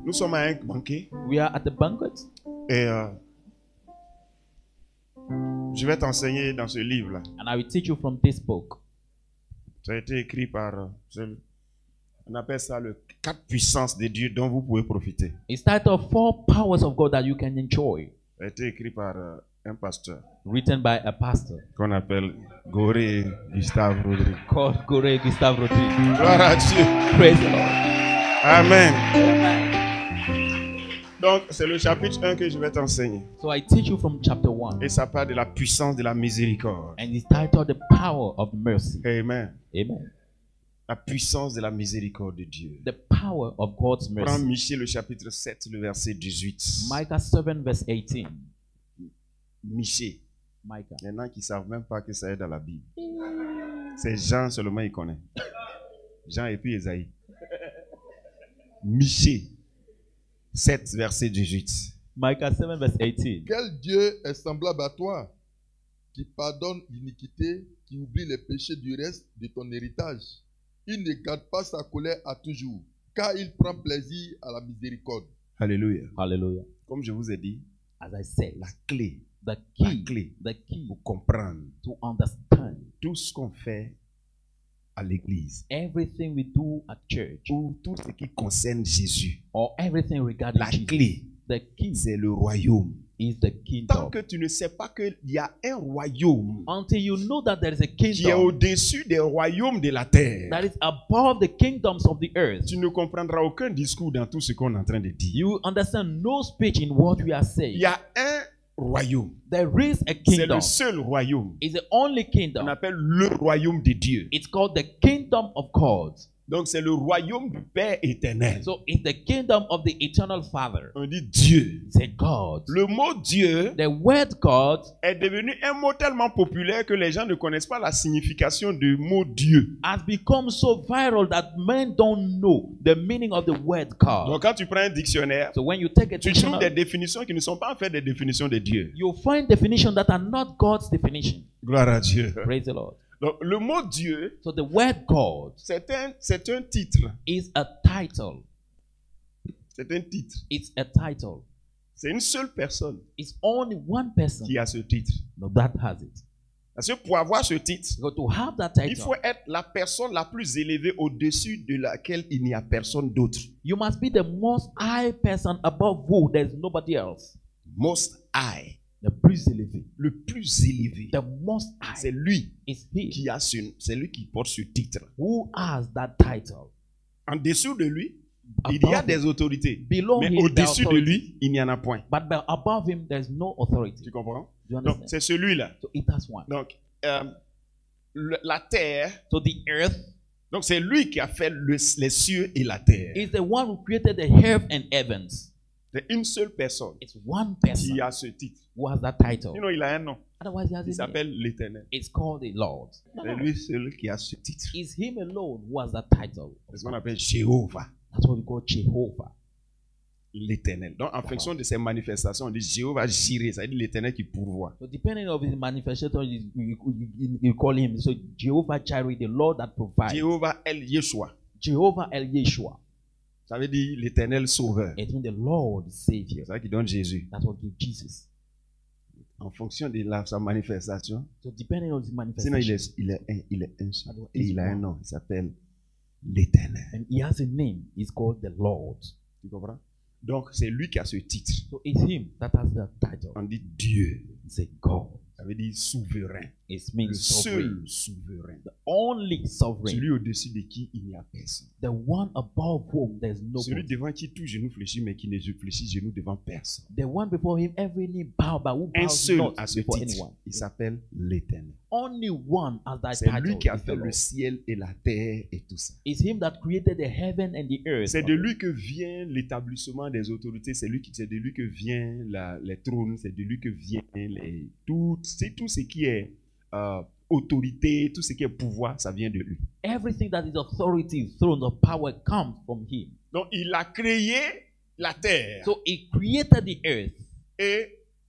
Nous sommes à un banquet We are at the banquet. et je vais t'enseigner dans ce livre-là. And I will teach you from this book. Ça a été écrit par, on appelle ça le 4 puissances de Dieu dont vous pouvez profiter. It's titled 4 Powers of God that you can enjoy. Ça a été écrit par un pasteur Written by a pastor qu'on appelle Goré Gustave Rodrigue. called Gore Gustave Rodrigue. Gloire à Dieu. Praise the Lord. Amen. Amen. Donc, c'est le chapitre 1 que je vais t'enseigner. So I teach you from chapter 1. Et ça parle de la puissance de la miséricorde. And it's titled The Power of Mercy. Amen. Amen. La puissance de la miséricorde de Dieu. The power of God's Prends mercy. Michée le chapitre 7, le verset 18. Micah 7 verse 18. Michée. Micah. Il y en a qui ne savent même pas que ça est dans la Bible. C'est Jean seulement, il connaît. Jean et puis Esaïe. Michée 7, verset 18. Micah 7 verse 18. Quel Dieu est semblable à toi, qui pardonne l'iniquité, qui oublie les péchés du reste de ton héritage? Il ne garde pas sa colère à toujours, car il prend plaisir à la miséricorde. Alléluia. Hallelujah. Comme je vous ai dit, As I said, la clé the clé key pour comprendre to understand tout ce qu'on fait à l'église, everything we do at church ou tout ce qui concerne Jésus, or everything regarding la Jesus, clé, the key c'est le royaume. is the Tant kingdom. que tu ne sais pas qu'il y a un royaume Until you know that there is a qui est kingdom au-dessus des royaumes de la terre, that is above the kingdoms of the earth, tu ne comprendras aucun discours dans tout ce qu'on est en train de dire. you understand no speech in what we are Il saying. y a un royaume. There is a C'est kingdom. le seul royaume. It's the only On kingdom. appelle le royaume de Dieu. It's called the kingdom of God. Donc c'est le royaume du Père éternel. So it's the kingdom of the eternal Father. On dit Dieu. It's God. Le mot Dieu The word God est devenu un mot tellement populaire que les gens ne connaissent pas la signification du mot Dieu. has become so viral that men don't know the meaning of the word God. Donc quand tu prends un dictionnaire, So when you take a tu trouves des dictionary, définitions qui ne sont pas en fait des définitions de Dieu. you find definitions that are not God's definition. Gloire à Dieu. Praise the Lord. Donc le mot Dieu, So the word God c'est un titre. is a title. C'est un titre. It's a title. C'est une seule personne It's only one person qui a ce titre. that has it. Parce que pour avoir ce titre, So to have that il title, faut être la personne la plus élevée au-dessus de laquelle il n'y a personne d'autre. you must be the most high person above who there's nobody else. Most high. The plus élevé. Le plus élevé. The most high C'est lui is he qui a c'est lui qui porte ce titre. who has that title. En dessous de lui, il y a Above des him, autorités. below Mais him, the au-dessus de authority. lui, il n'y en a point. But above him, there's no authority. Tu comprends? Do you Donc, understand? c'est celui-là. So it has one. Donc, la terre, So the earth donc c'est lui qui a fait les cieux et la terre. is the one who created the earth and heavens. C'est une seule personne It's one person qui a ce titre. who has that title. Sinon, il a un nom. Otherwise, he has Il a name. s'appelle l'Éternel. It's called the Lord. C'est lui seul qui a ce titre. It's him alone who has that title. C'est ce qu'on appelle Jéhovah, That's what we call Jehovah. l'Éternel. Donc, en fonction de ses manifestations, on dit Jéhovah Jireh, ça veut dire l'Éternel qui pourvoit. So depending on his manifestation, you call him. So Jehovah Jireh, the Lord that provides. Jéhovah El Yeshua, Jehovah El Yeshua. ça veut dire l'Éternel Sauveur. It means the Lord Savior. C'est ça qui donne Jésus. That's what gives Jesus. En fonction de sa manifestation. So depending on his Sinon, manifestation, il est un seul. Alors, Et il a un nom, il s'appelle l'Éternel. and he has a name. He's called the Lord. Tu comprends? Donc, c'est lui qui a ce titre. So it's him that has the title. On dit Dieu. It's a God. Ça veut dire souverain. It Le means sovereign. seul souverain. The only sovereign. Celui au-dessus de qui il n'y a personne. The one above whom there's Celui nobody. devant qui tout genou fléchit, mais qui ne fléchit genou devant personne. The one before him, every knee bow, but who Un bows seul not a ce before titre. anyone. Il s'appelle l'Éternel. Only one has that C'est title. lui qui a is the fait le Lord. ciel et la terre et tout ça. It's him that created the heaven and the earth. C'est de lui que vient l'établissement des autorités. C'est de lui que vient les trônes. C'est de lui que vient tout ce qui est autorité, tout ce qui est pouvoir, ça vient de lui. Everything that is authority, throne of power comes from him. Donc il a créé la terre So he created the earth et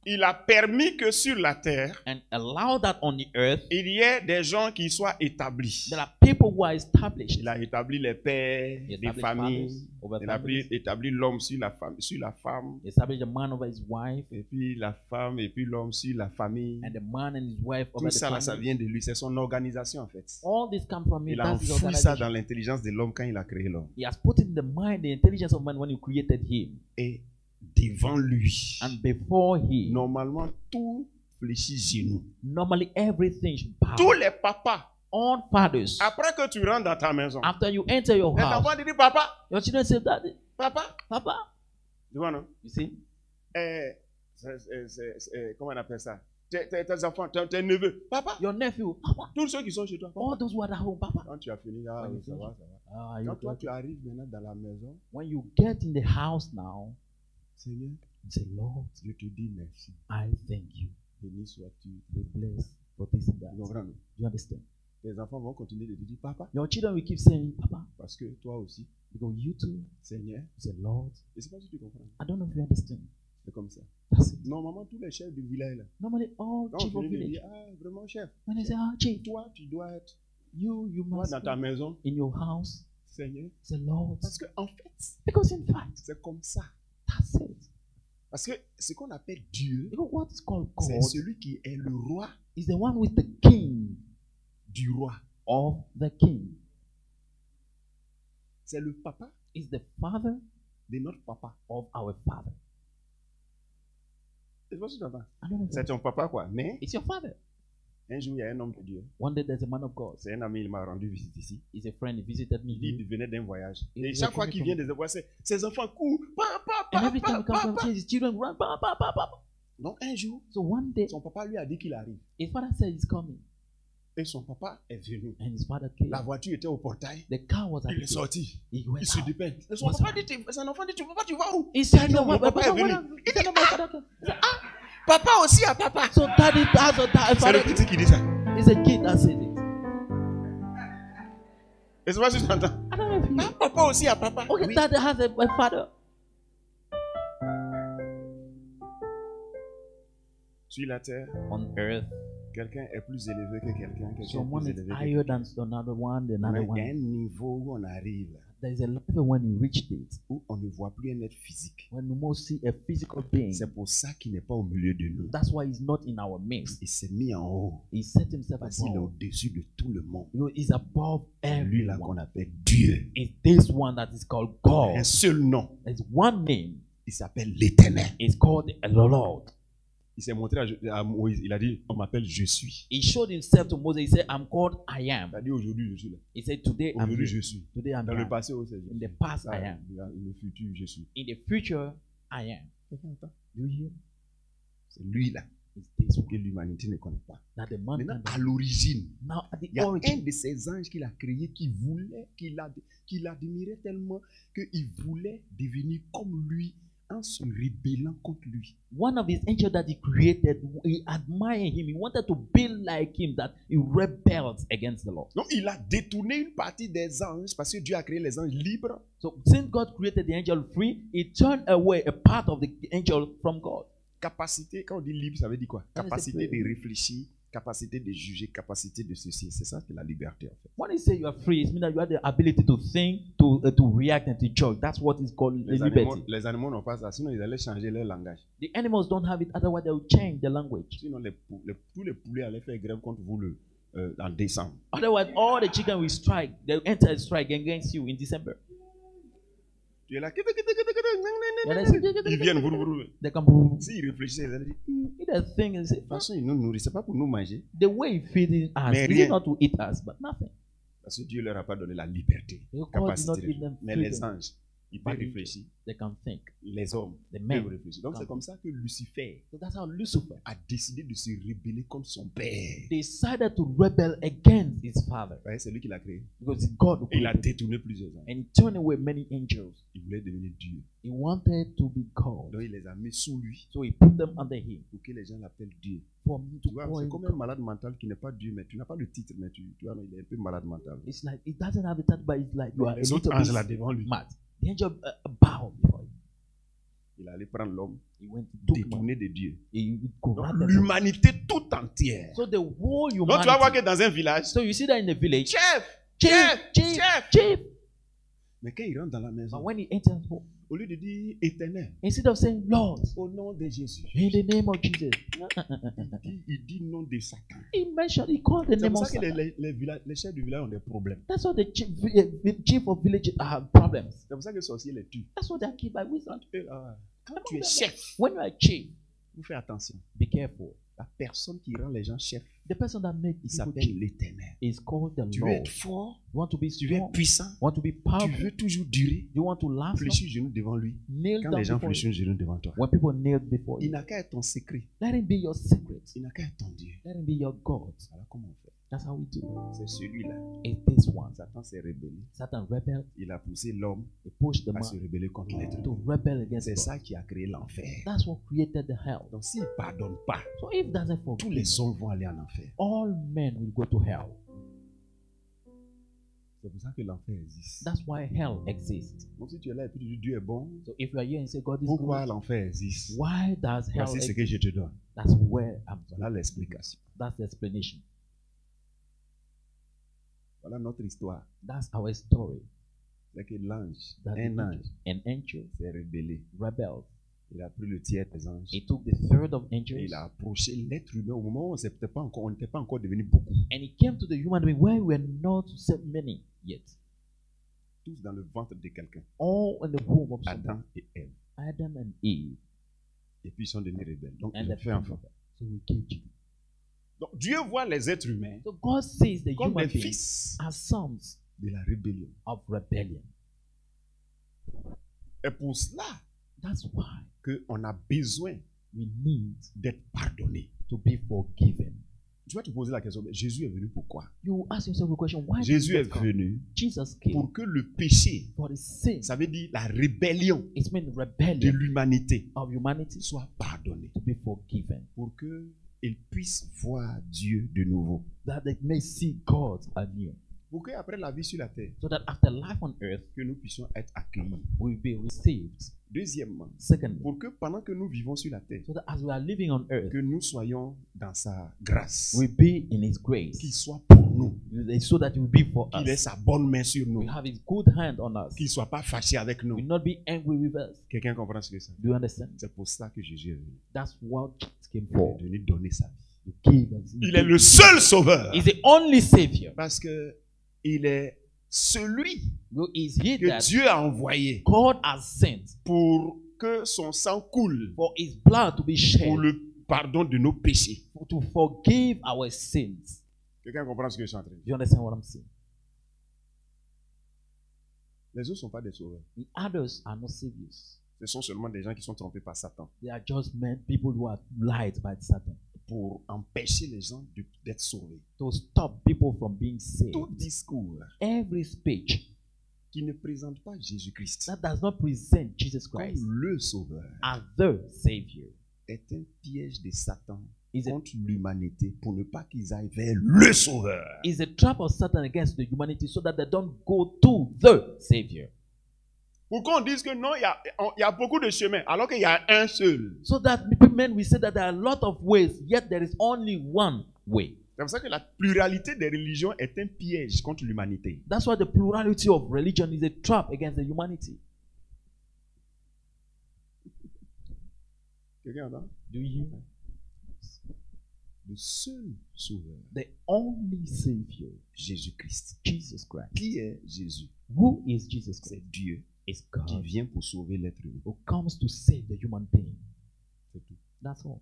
il a permis que sur la terre, and allow that on the earth il y ait des gens qui soient établis. there are people who are established. Il a établi les pères, He les established familles. fathers over Il a families. établi l'homme sur la femme, He established the man over his wife, et puis la femme et puis l'homme sur la famille. and the man and his wife over Tout the ça, là, ça family. vient de lui. C'est son organisation, en fait. All this comes from him. Il a That's his enfoui ça organization. dans l'intelligence de l'homme quand il a créé l'homme. He has put in the mind, the intelligence of man when he created him. Et devant lui, And before him, normalement, tout fléchit genoux. normally everything should bow. Tous les papas, All fathers, après que tu rentres dans ta maison, after you enter your les house, enfants te disent, papa, your children say, Daddy, papa. Papa. Tu vois, non? You see? Comment on appelle ça? Tes enfants, tes neveux. Papa, Your nephew, Papa. tous ceux qui sont chez toi. Papa. All those who are at home, Papa. Quand tu as fini, là, When you ça finish. va, ça va. Ah, Quand you toi, got tu it. arrives maintenant dans la maison, When you get in the house now, Seigneur, you say, Lord, je te dis merci. I thank you. Béni sois-tu. Be blessed for this and that. Tu comprends, non? You understand? Tes enfants vont continuer de te dire, papa, Your children will keep saying, Papa, parce que toi aussi, because you too. Seigneur, You say, Lord, je ne sais pas si tu comprends. I don't know if you understand. C'est comme ça. That's it. Normalement, tous les chefs de village, là, Normally, all quand chief on of finit de village, dire, ah, vraiment, chef, when they say, Ah, chief, toi, tu dois être, you toi, must dans ta be maison, in your house. Seigneur. Say, Lord, Parce que, en fait, because in fact, c'est comme ça. that's it. Parce que ce qu'on appelle Dieu, Because what is called c'est God celui qui est le roi is the one with the king du roi. of the king. C'est le papa Is the father de notre papa. of our father. Je sais pas si tu entends. I don't know. If C'est ton papa, quoi. Mais it's your father. un jour, il y a un homme de Dieu. One day there's a man of God. C'est un ami, il m'a rendu visite ici. He's a friend. He visited me Il dit here. qu'il venait d'un voyage. Il Et est chaque fois retourné qu'il comme- vient des voyages, ses enfants courent. Papa, And every time he comes from papa. church, his children run. Papa, papa, papa. Donc un jour, So one day, son papa lui a dit qu'il arrive. his father said he's coming. Et son papa est venu. And his father came. La voiture était au portail. The car was at Il the est gate. sorti. He went Il se out. dépêche. Et son What's enfant up? dit, son enfant dit, papa, tu vas où? He said, Non, no, mon papa est venu. He said, no, my father came. He said, ah. Papa aussi à papa. So daddy has a C'est le father. petit qui dit ça. It's a kid that said it. Et c'est pas si tu entends. I don't know if you. Ah, papa aussi à papa. Okay, Oui. daddy has a father. Sur la terre, On earth, quelqu'un est plus élevé que quelqu'un. Quelqu'un est someone plus is élevé que higher than another one, than another Mais il y a un one. niveau où on arrive, There's a level when you reach it, où on ne voit plus un être physique. when you must see a physical being. C'est pour ça qu'il n'est pas au milieu de nous. That's why he's not in our midst. Il s'est mis en haut. He set himself Parce qu'il est above. au-dessus de tout le monde. He's above Lui là everyone. qu'on appelle Dieu. It's this one that is called Un God. seul nom. There's one name. Il s'appelle l'Éternel. It's called the Lord. Il s'est montré à Moïse. Il a dit, on m'appelle Je suis. He showed himself to Moses. He said, I'm called I am. Il a dit, aujourd'hui je suis là. He said, Today I'm Aujourd'hui here. je suis. Today I'm Dans le here. passé aussi. Je In the suis. past, Ah, I am. dans le futur je suis. In the future, I am. Do you hear? C'est lui là It's this one que l'humanité ne connaît pas. that the man Maintenant, can à l'origine, now at the il y a un origin. de ces anges qu'il a créé qui voulait, qu'il admirait tellement qu'il voulait devenir comme lui en se rébellant contre lui. One of his angels that he created, he admired him. He wanted to build like him, that he rebelled against the Lord. Donc il a détourné une partie des anges parce que Dieu a créé les anges libres. So since God created the angel free, he turned away a part of the angel from God. Capacité, quand on dit libre, ça veut dire quoi? Ah, Capacité c'est de réfléchir, capacité de juger, capacité de ceci. C'est ça, c'est la liberté en fait. When he say you are free, it means that you have the ability to think, to react, and to judge. That's what is called liberty. Les animaux n'ont pas ça, sinon ils allaient changer leur langage. The animals don't have it, otherwise they will change the language. Sinon tous les poulets allaient faire grève contre vous en décembre. Otherwise, all the chicken will strike. They'll enter a strike against you in December. Tu es là. They Ils viennent, vous. come. S'ils réfléchissent, ils allaient dire, Either thing and say, de toute façon, ils nous nourrissent, c'est pas pour nous manger. the way he feeding us Mais is rien. not to eat us, but nothing. Parce que Dieu leur a pas donné la liberté, Because God did capacité. not de- give them Mais les freedom. anges, ils peuvent But réfléchir. They can think. Les hommes The men. peuvent réfléchir. Donc c'est comme ça que Lucifer So that's how Lucifer a décidé de se rebeller contre son père. decided to rebel against his father. Vous voyez, c'est lui qui l'a créé. Because it's God who Et il a created him. détourné plusieurs anges. And he turned away many angels. Il voulait devenir Dieu. He wanted to be God. Donc il les a mis sous lui So he put them under him pour que les gens l'appellent Dieu. for him Tu to vois, call c'est him comme un God. malade mental qui n'est pas Dieu, mais tu n'as pas le titre, mais tu vois, non, il est un peu malade mental. It's like, it doesn't have the title, but it's like you are a Les autres little anges là bit devant lui. mad. The angel bow before him. Il allait prendre l'homme, He went to took man. détourné de Dieu. He Donc, corrupted them. l'humanité tout entière. So the whole Donc tu vas voir que humanity. dans un village, So you see that in the village, chef, chief, chef, chief, chef. chief. Mais quand il rentre dans la But maison, when he enters home, au lieu de dire éternel, instead of saying Lord, au nom de Jésus, in the name of Jesus, il dit nom de Satan. he called the C'est name pour of ça que Satan. les chefs du village ont des problèmes. That's why the chief of village have problems. C'est pour ça que les sorciers les tuent. That's what they are killed by wisdom. Quand tu es chef, When you are a chief, vous faites attention. be careful. La personne qui rend les gens chefs, The person that makes il people s'appelle chief l'éternel. is called the Tu veux Lord. être fort, You want to be tu veux être strong. puissant, You want to be tu powerful. veux toujours durer. You want to last. Fléchis le genou devant lui. Kneel Quand down les gens before fléchissent you. le genou devant toi, When people kneel before il you, n'a qu'à être ton secret. let him be your secret. Il n'a qu'à être ton Dieu. Let him be your God. Alors comment on fait? That's how we do. C'est celui-là. It's this one. Satan s'est rébellé. Satan rebelled. Il a poussé l'homme He pushed the à man se rebeller contre l'être to humain. rebel against C'est God. ça qui a créé l'enfer. That's what created the hell. Donc s'il ne pardonne pas, So if doesn't tous forgive, les hommes vont aller en enfer. all men will go to hell. C'est pour ça que l'enfer existe. That's why hell exists. Donc si tu es là et puis tu dis Dieu est bon, So if you are here and say God is pourquoi good, l'enfer existe? why does hell Voici ce exist? que je te donne. That's where I'm. Voilà l'explication. That's the explanation. Voilà notre histoire. That's our story. C'est que l'ange, That un ange, an angel s'est rebellé. rebelled. Il a pris le tiers des anges. He took the third of Et angels il a approché l'être humain au moment où on n'était pas encore devenu beaucoup. and he came to the human being where we were not so many yet. Tous dans le ventre de quelqu'un. All in the womb of someone. Adam et Ève. Adam and Eve. Et puis ils sont devenus rebelles. Donc And il a the fait enfant. So we gave you. Donc Dieu voit les êtres humains So God sees the comme human des beings fils as sons de la rébellion. of rebellion. Et pour cela That's why qu'on a besoin we need d'être pardonné. to be forgiven. Tu vas te poser la question, mais Jésus est venu pourquoi? You ask yourself a question, why did Jésus est Jesus come? venu Jesus came pour que le péché, for the sin. ça veut dire la rébellion It's meant de rebellion l'humanité, of humanity soit pardonnée. to be forgiven. Pour qu'ils puissent voir Dieu de nouveau. That they may see God anew. Pour qu'après la vie sur la terre, So that after life on earth, que nous puissions être accueillis. we will be received. Deuxièmement, Secondly, pour que pendant que nous vivons sur la terre, so that as we are living on earth, que nous soyons dans sa grâce, we be in His grace. qu'il soit pour nous, So that it will be for qu'il ait us. sa bonne main sur nous, We have His good hand on us. qu'il ne soit pas fâché avec nous. Will not be angry with us. Quelqu'un comprend ce que c'est? Do you understand? C'est pour ça que Jésus est venu. That's what Jesus came Il for. est venu donner sa vie. To give us. Il est le seul sauveur. He's the only Savior. Parce que il est celui Who is He que that Dieu a envoyé God has sent pour que son sang coule for His blood to be shed pour le pardon de nos péchés. to forgive our sins. Quelqu'un comprend ce que je suis en train de Do dire? you understand what I'm saying? Les autres ne sont pas des sauveurs. The others are not saviors. Ce sont seulement des gens qui sont trompés par Satan They are just men, people who are lied by Satan pour empêcher les gens d'être sauvés. to stop people from being saved. Tout discours Every speech qui ne présente pas Jésus-Christ that does not present Jesus comme Christ le sauveur as the Savior est un piège de Satan is a, contre l'humanité pour ne pas qu'ils aillent vers le sauveur. is a trap of Satan against the humanity so that they don't go to the Savior. Pour qu'on dise que non, il y a beaucoup de chemins, alors qu'il y a un seul. So that men will say that there are a lot of ways, yet there is only one way. C'est pour ça que la pluralité des religions est un piège contre l'humanité. That's why the plurality of religion is a trap against the humanity. Quelqu'un entend? Do you hear? Le seul sauveur, The only Savior, Jésus-Christ. Jesus Christ. Qui est Jésus? Who is Jesus C'est Christ? Dieu Is qui God vient pour sauver l'être humain. who comes to save the human being. C'est tout. That's all.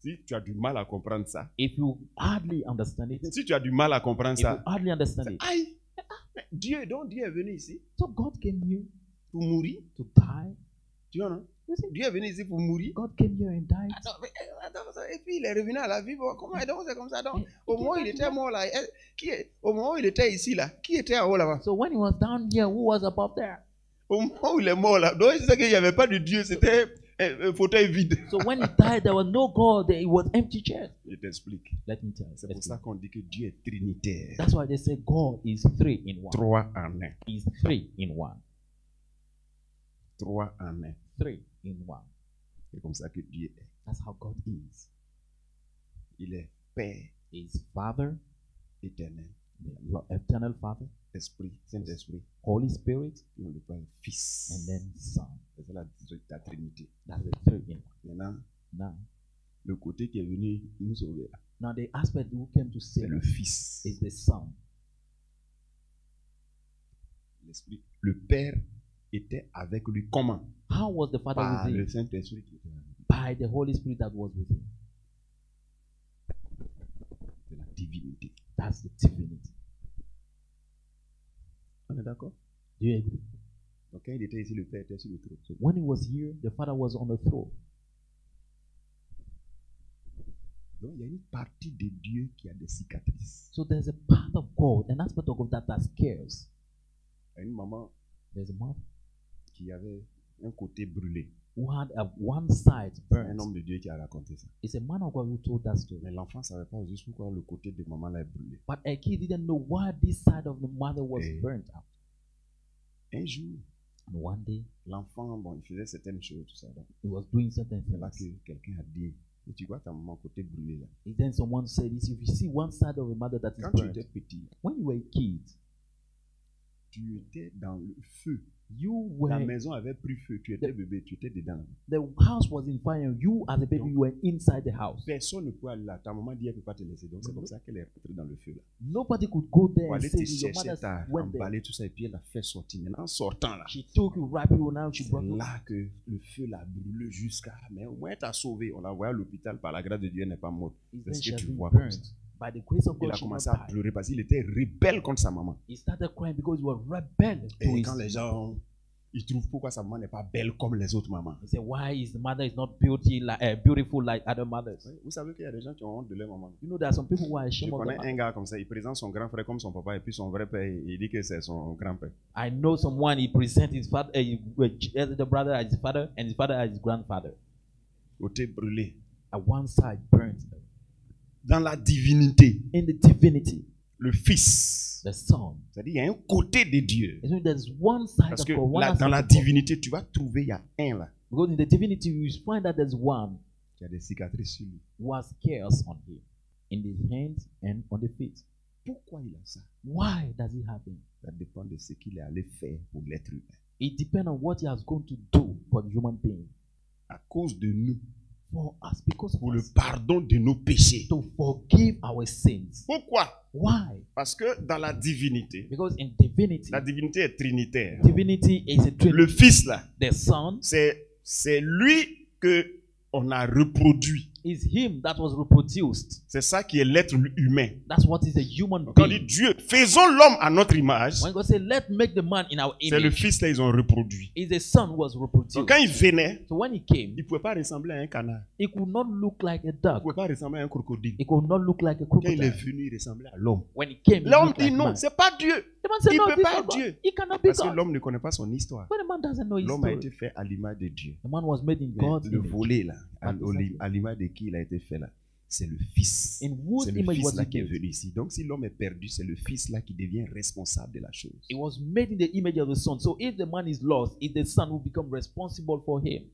Si tu as du mal à comprendre ça, If you hardly understand it, si tu as du mal à comprendre if you ça, hardly understand it, aïe, mais Dieu est venu ici so God came here pour mourir. to die. Tu vois, non? You see, Dieu est venu ici pour mourir. God came here and died. Et puis il est revenu à la vie. Bon, comment donc c'est comme ça? Donc, Et- au moment où il était mort là, au moment où il était ici là, qui était en haut là-bas? So when he was down here, who was above there? Au moment où il est mort là, donc je sais qu'il n'y avait pas de Dieu, c'était un fauteuil vide. So when he died, there was no God. It was empty chair. Je t'explique. Let me tell you. C'est pour ça qu'on dit que Dieu est trinitaire. That's why they say God is three in one. Trois en un. He's three in one. 3 en 1. 3 in 1. C'est comme ça que Dieu est. That's how God is. Il est Père He's Father, éternel, the eternal Father, Esprit, Saint-Esprit, Holy Spirit, et on le parle Fils. and then Son. C'est ça la Trinité. That's the 3 in 1. Maintenant, Now, le côté qui est venu nous sauver, now the aspect who came to c'est save le Fils. is the Son. L'Esprit. Le Père était avec lui. Comment? How was the Father Par with le him? Saint-Esprit qui était avec lui. By the Holy Spirit that was with him. C'est la divinité. That's the divinity. On est d'accord? Do you agree? Donc quand il était ici, le Père était sur le trône. So when he was here, the Father was on the throne. Donc il y a une partie de Dieu qui a des cicatrices. So there's a part of God, an aspect of God that has scars. Il y a une maman There's a mother qui avait un côté brûlé. who had one side C'est un burnt. homme de Dieu qui a raconté ça. It's a man of God who told that story. Mais l'enfant ne savait pas juste pourquoi le côté de maman là est brûlé. But a kid didn't know why this side of the mother was Eh. burnt out. Un jour, And one day, l'enfant, bon, il faisait certaines choses, tout ça. Donc, he was doing certain c'est là things. que quelqu'un a dit, et tu vois ta maman côté brûlé là. And then someone said this, if you see one side of a mother that is Quand tu burnt, étais petit, when you were a kid, tu étais dans le feu. you La were, maison avait pris feu, tu étais bébé, tu étais dedans. the house was in fire. You as a baby, you were inside the house. Personne ne pouvait aller là. Ta maman dit, elle ne peut pas te laisser. Donc c'est comme ça qu'elle est rentrée dans le feu là. Nobody could go there Pour and aller say te your chercher, mother t'as went there. emballé tout ça et puis elle a fait sortir. Maintenant, en sortant là, She took you, wrap you, now she c'est brought you. là que le feu l'a brûlé jusqu'à. Mais au moins, elle t'a sauvé. On l'a envoyé à l'hôpital. Par la grâce de Dieu, elle n'est pas morte. Is Parce then she que has tu been vois comme burnt. ça. By the grace of Il God, a she commencé not à died. pleurer parce qu'il était rebelle contre sa maman. He started crying because he was rebel to Et his. quand les gens, ils trouvent pourquoi sa maman n'est pas belle comme les autres mamans. He said, "Why is the mother is not beautiful like other mothers?" Oui, vous savez qu'il y a des gens qui ont honte de leur maman. You know, there are some people who are Je ashamed of connais their un mother. gars comme ça, il présente son grand frère comme son papa et puis son vrai père, il dit que c'est son grand-père. I know someone. He presents his father, the brother as his father, and his father as his grandfather. Côté brûlé. At one side burnt. Dans la divinité, In the divinity, le Fils, the Son. c'est-à-dire il y a un côté de Dieu. And so there's one side Parce of que God, one dans la aspect of God. divinité, tu vas trouver, il y a un là, Because in the divinity, you find that there's one qui a des cicatrices sur lui. who has scars on him, in his hands and on the feet. Pourquoi il a ça? Why does it happen? Ça dépend de ce qu'il est allé faire pour l'être humain. It depends on what he has gone to do for the human being. À cause de nous, For us, because of pour le us, pardon de nos péchés. to forgive our sins. Pourquoi? Why? Parce que dans la divinité, Because in divinity, la divinité est trinitaire. divinity is a trinity. Le Fils là, The Son c'est lui que on a reproduit. is him that was reproduced. C'est ça qui est l'être humain. That's what is a human Quand on dit being. Dieu, faisons l'homme à notre image, When God said, "Let's make the man in our c'est le image," Fils là ils ont reproduit. is the Son who was Donc reproduced. quand il venait, So when he came, il ne pouvait pas ressembler à un canard. he could not look like a Il ne duck. pouvait pas ressembler à un crocodile. He could not look like a Quand il est crocodile. venu, il ressemblait à l'homme. When he came, he L'homme looked dit like non, man. c'est pas Dieu. The man said, Il "No, peut this pas is être not God. Dieu. He cannot be Parce que God." l'homme ne connaît pas son histoire. But the man doesn't know his L'homme a story. été fait à l'image de Dieu. The man was made in Mais God's le image. volet là, But à l'image de qui il a été fait là, c'est le Fils. In whose C'est le image Fils was là he qui est made? venu ici. Donc si l'homme est perdu, c'est le Fils là qui devient responsable de la chose. He was made in the image of the Son. So if the man is lost, it's the Son who becomes responsible for him.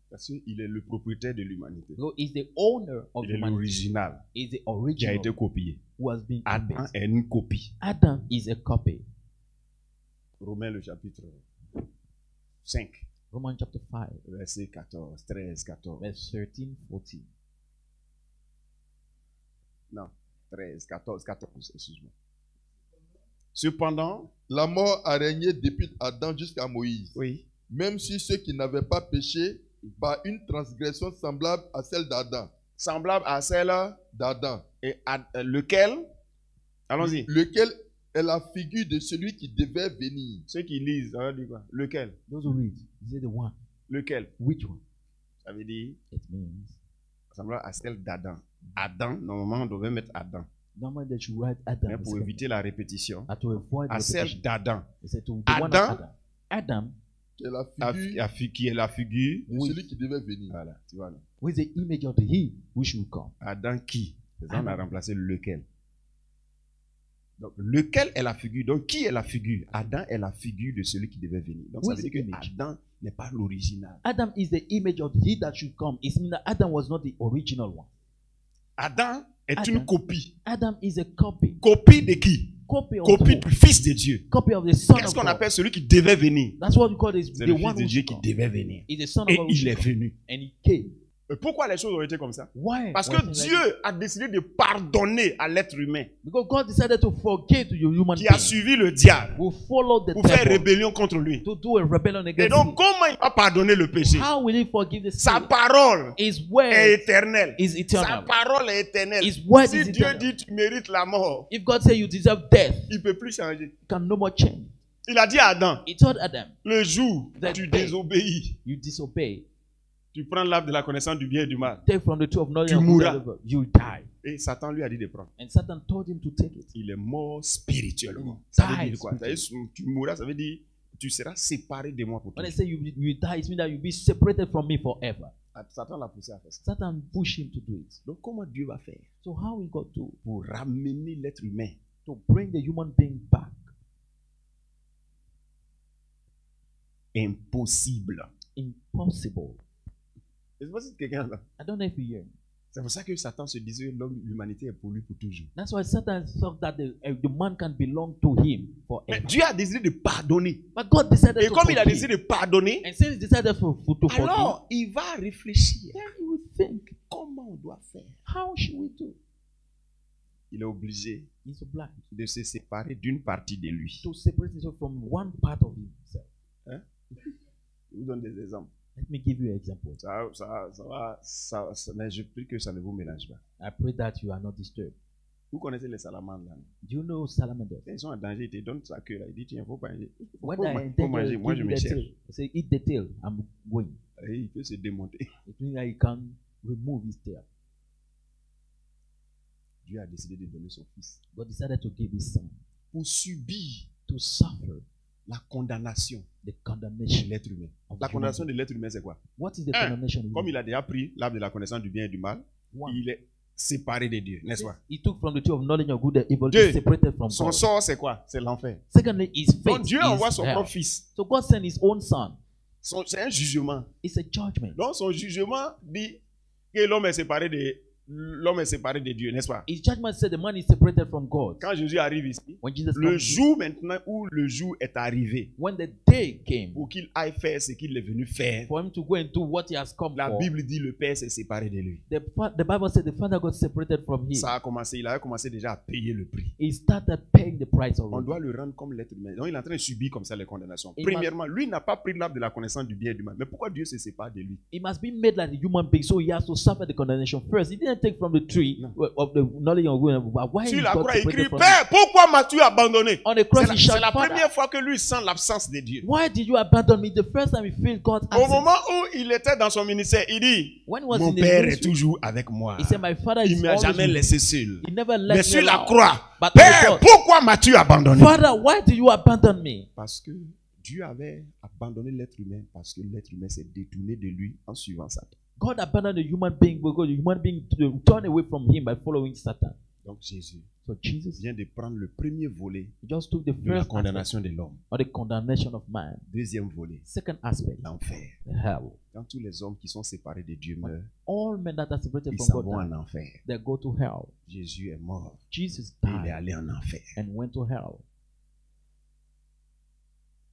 Parce qu'il est le propriétaire de l'humanité. So he's the owner of Il est humanity. l'original He's the qui a original été copié. who has been Adam copied. est une copie. Adam is a copy. Romains le chapitre 5, Romans chapter 5, verset 14, 13, 14. verse 13, 14. Non, 13, 14, 14, excuse-moi. Cependant, La mort a régné depuis Adam jusqu'à Moïse. oui, Même si ceux qui n'avaient pas péché par une transgression semblable à celle d'Adam. semblable à celle D'Adam. et lequel, allons-y, Lequel est la figure de celui qui devait venir. ceux qui lisent, ça veut dire quoi? Lequel? Those who read, is it the one? Lequel? Which one? Ça veut dire It means, semblable à celle d'Adam. Adam, normalement, on devait mettre Adam. normally they should write Mais Adam. pour éviter la répétition, To avoid à celle repetition. d'Adam, They said to the one of Adam, Adam, Qui est la figure qui est la figure. de celui qui devait venir. Voilà, tu vois. Là. who is the image of the he who should come. Adam qui? C'est ça, on a Adam. remplacé lequel. Donc, lequel est la figure? Donc, qui est la figure? Adam est la figure de celui qui devait venir. Donc, Who ça is veut the dire que image? Adam n'est pas l'original. Adam is the image of he that should come. It means that Adam was not the original one. Adam est Adam. une copie. Adam is a copy. Copie de qui? Copy of Copie who? du Fils de Dieu. Copy of the Son Qu'est-ce of qu'on God. appelle celui qui devait venir? That's what we call this. C'est The le Fils one de who Dieu should qui come. devait venir. Is the Son of Et God who il should est come. venu. And he came. Et pourquoi les choses ont été comme ça? Why? Parce was que it like Dieu this? a décidé de pardonner à l'être humain Because God decided to forgive your human qui a being suivi le diable who followed the pour faire devil rébellion contre lui. to do a rebellion Et against donc, him. comment il va pardonner le péché? How will he forgive the Sa sin? parole His est word éternelle. is Sa eternal. parole est éternelle. His word Si is Dieu eternal. dit tu mérites la mort, If God says you deserve death, il ne peut plus changer. you can no more change. Il a dit à Adam, He told Adam, le jour où That tu day. désobéis, you disobey, tu prends l'arbre de la connaissance du bien et du mal. take from the tree of knowledge Tu of good and mourras. evil, you die. Et Satan lui a dit de prendre. And Satan told him to take it. Il est mort spirituellement. He Ça veut died dire quoi? Ça veut dire, tu mourras, ça veut dire tu seras séparé de moi pour When I toujours. say you die, it means that you'll be separated from me forever. Satan l'a poussé à faire ça. Satan pushed him to do it. Donc comment Dieu va faire So how will God do pour ramener l'être humain? to bring the human being back? Impossible. Impossible. Je sais pas si quelqu'un là. I don't know if you hear me. C'est pour ça que Satan se disait l'humanité est pour lui pour toujours. That's why Satan thought that the man can belong to him Mais forever. Dieu a décidé de pardonner. But God decided Et to comme il a forgive. décidé de pardonner, And since he decided to forgive, alors il va réfléchir. then he will think, Comment on doit faire? how should we do? Il est obligé He's obliged de se séparer d'une partie de lui. to separate himself from one part of himself. Je vous donne des exemples. Let me give you an example. Mais je prie que ça ne vous mélange pas. I pray that you are not disturbed. Vous connaissez les salamandres là. Do you know salamanders? Quand ils sont en danger, ils te donnent sa queue là. Ils disent tiens, faut pas manger. When Faut I faut intend manger. to Moi, give je you me the cherche. tail, I say, eat the tail. I'm going. Et il peut se démonter. It means that he can remove his tail. Dieu a décidé de donner son fils God decided to give his son pour subir to suffer la condamnation the de condemnation l'être humain. of the La human condamnation being. de l'être humain, c'est quoi? What is the Un, condemnation? of Comme human il a déjà pris l'arbre de la connaissance du bien et du mal, One, il est séparé de Dieu, n'est-ce pas? he took from the tree of knowledge of good and evil, Deux, he separated from Son God. sort, c'est quoi? C'est l'enfer. Secondly, his Donc fate Dieu is envoie son hell. propre fils. So God sent his own son. C'est un jugement. It's a judgment. Donc son jugement dit que l'homme est séparé de Dieu, n'est-ce pas? His judgment said the man is separated from God. Quand Jésus arrive ici, When Jesus le comes, jour maintenant où le jour est arrivé when the day came pour qu'il aille faire ce qu'il est venu faire, for him to go and do what he has come la for, Bible dit le Père s'est séparé de lui. the Bible said the father got separated from him. Ça a commencé, il avait commencé déjà à payer le prix. He started paying the price On already. doit le rendre comme l'être humain. Donc il est en train de subir comme ça les condamnations. Il Premièrement, lui n'a pas pris l'arbre de la connaissance du bien et du mal. Mais pourquoi Dieu se sépare de lui? He must be made like a human being, so he has to suffer the condemnation first. He didn't take from the tree No. of the knowledge of good and evil. But why Sur he la got croix, il separated crie, from Père, pourquoi m'as-tu abandonné? On the cross, he C'est shouted, la Father, première fois que lui sent l'absence de Dieu. why did you abandon me? The first time he felt God's Au absence. moment où il était dans son ministère, il dit, When he was mon in the Père est ministry, toujours avec moi. he said, my father Il is ne m'a always jamais with me. laissé seul. He never Mais left me sur la alone. croix, But on the Père, cross, pourquoi m'as-tu abandonné? Father, why did you abandon me? Parce que Dieu avait abandonné l'être humain parce que l'être humain s'est détourné de lui en suivant Satan. God abandoned the human being because the human being turned away from him by following Satan. Donc Jésus So Jesus vient de prendre le premier volet just took the de la first aspect condamnation de l'homme. of the condemnation of man. Deuxième volet, Second aspect, l'enfer. hell. Quand tous les hommes qui sont séparés de Dieu meurent, All men that are separated ils from s'en God vont die. en enfer. They go to hell. Jésus est mort Jesus et il est died allé en enfer. and went to hell.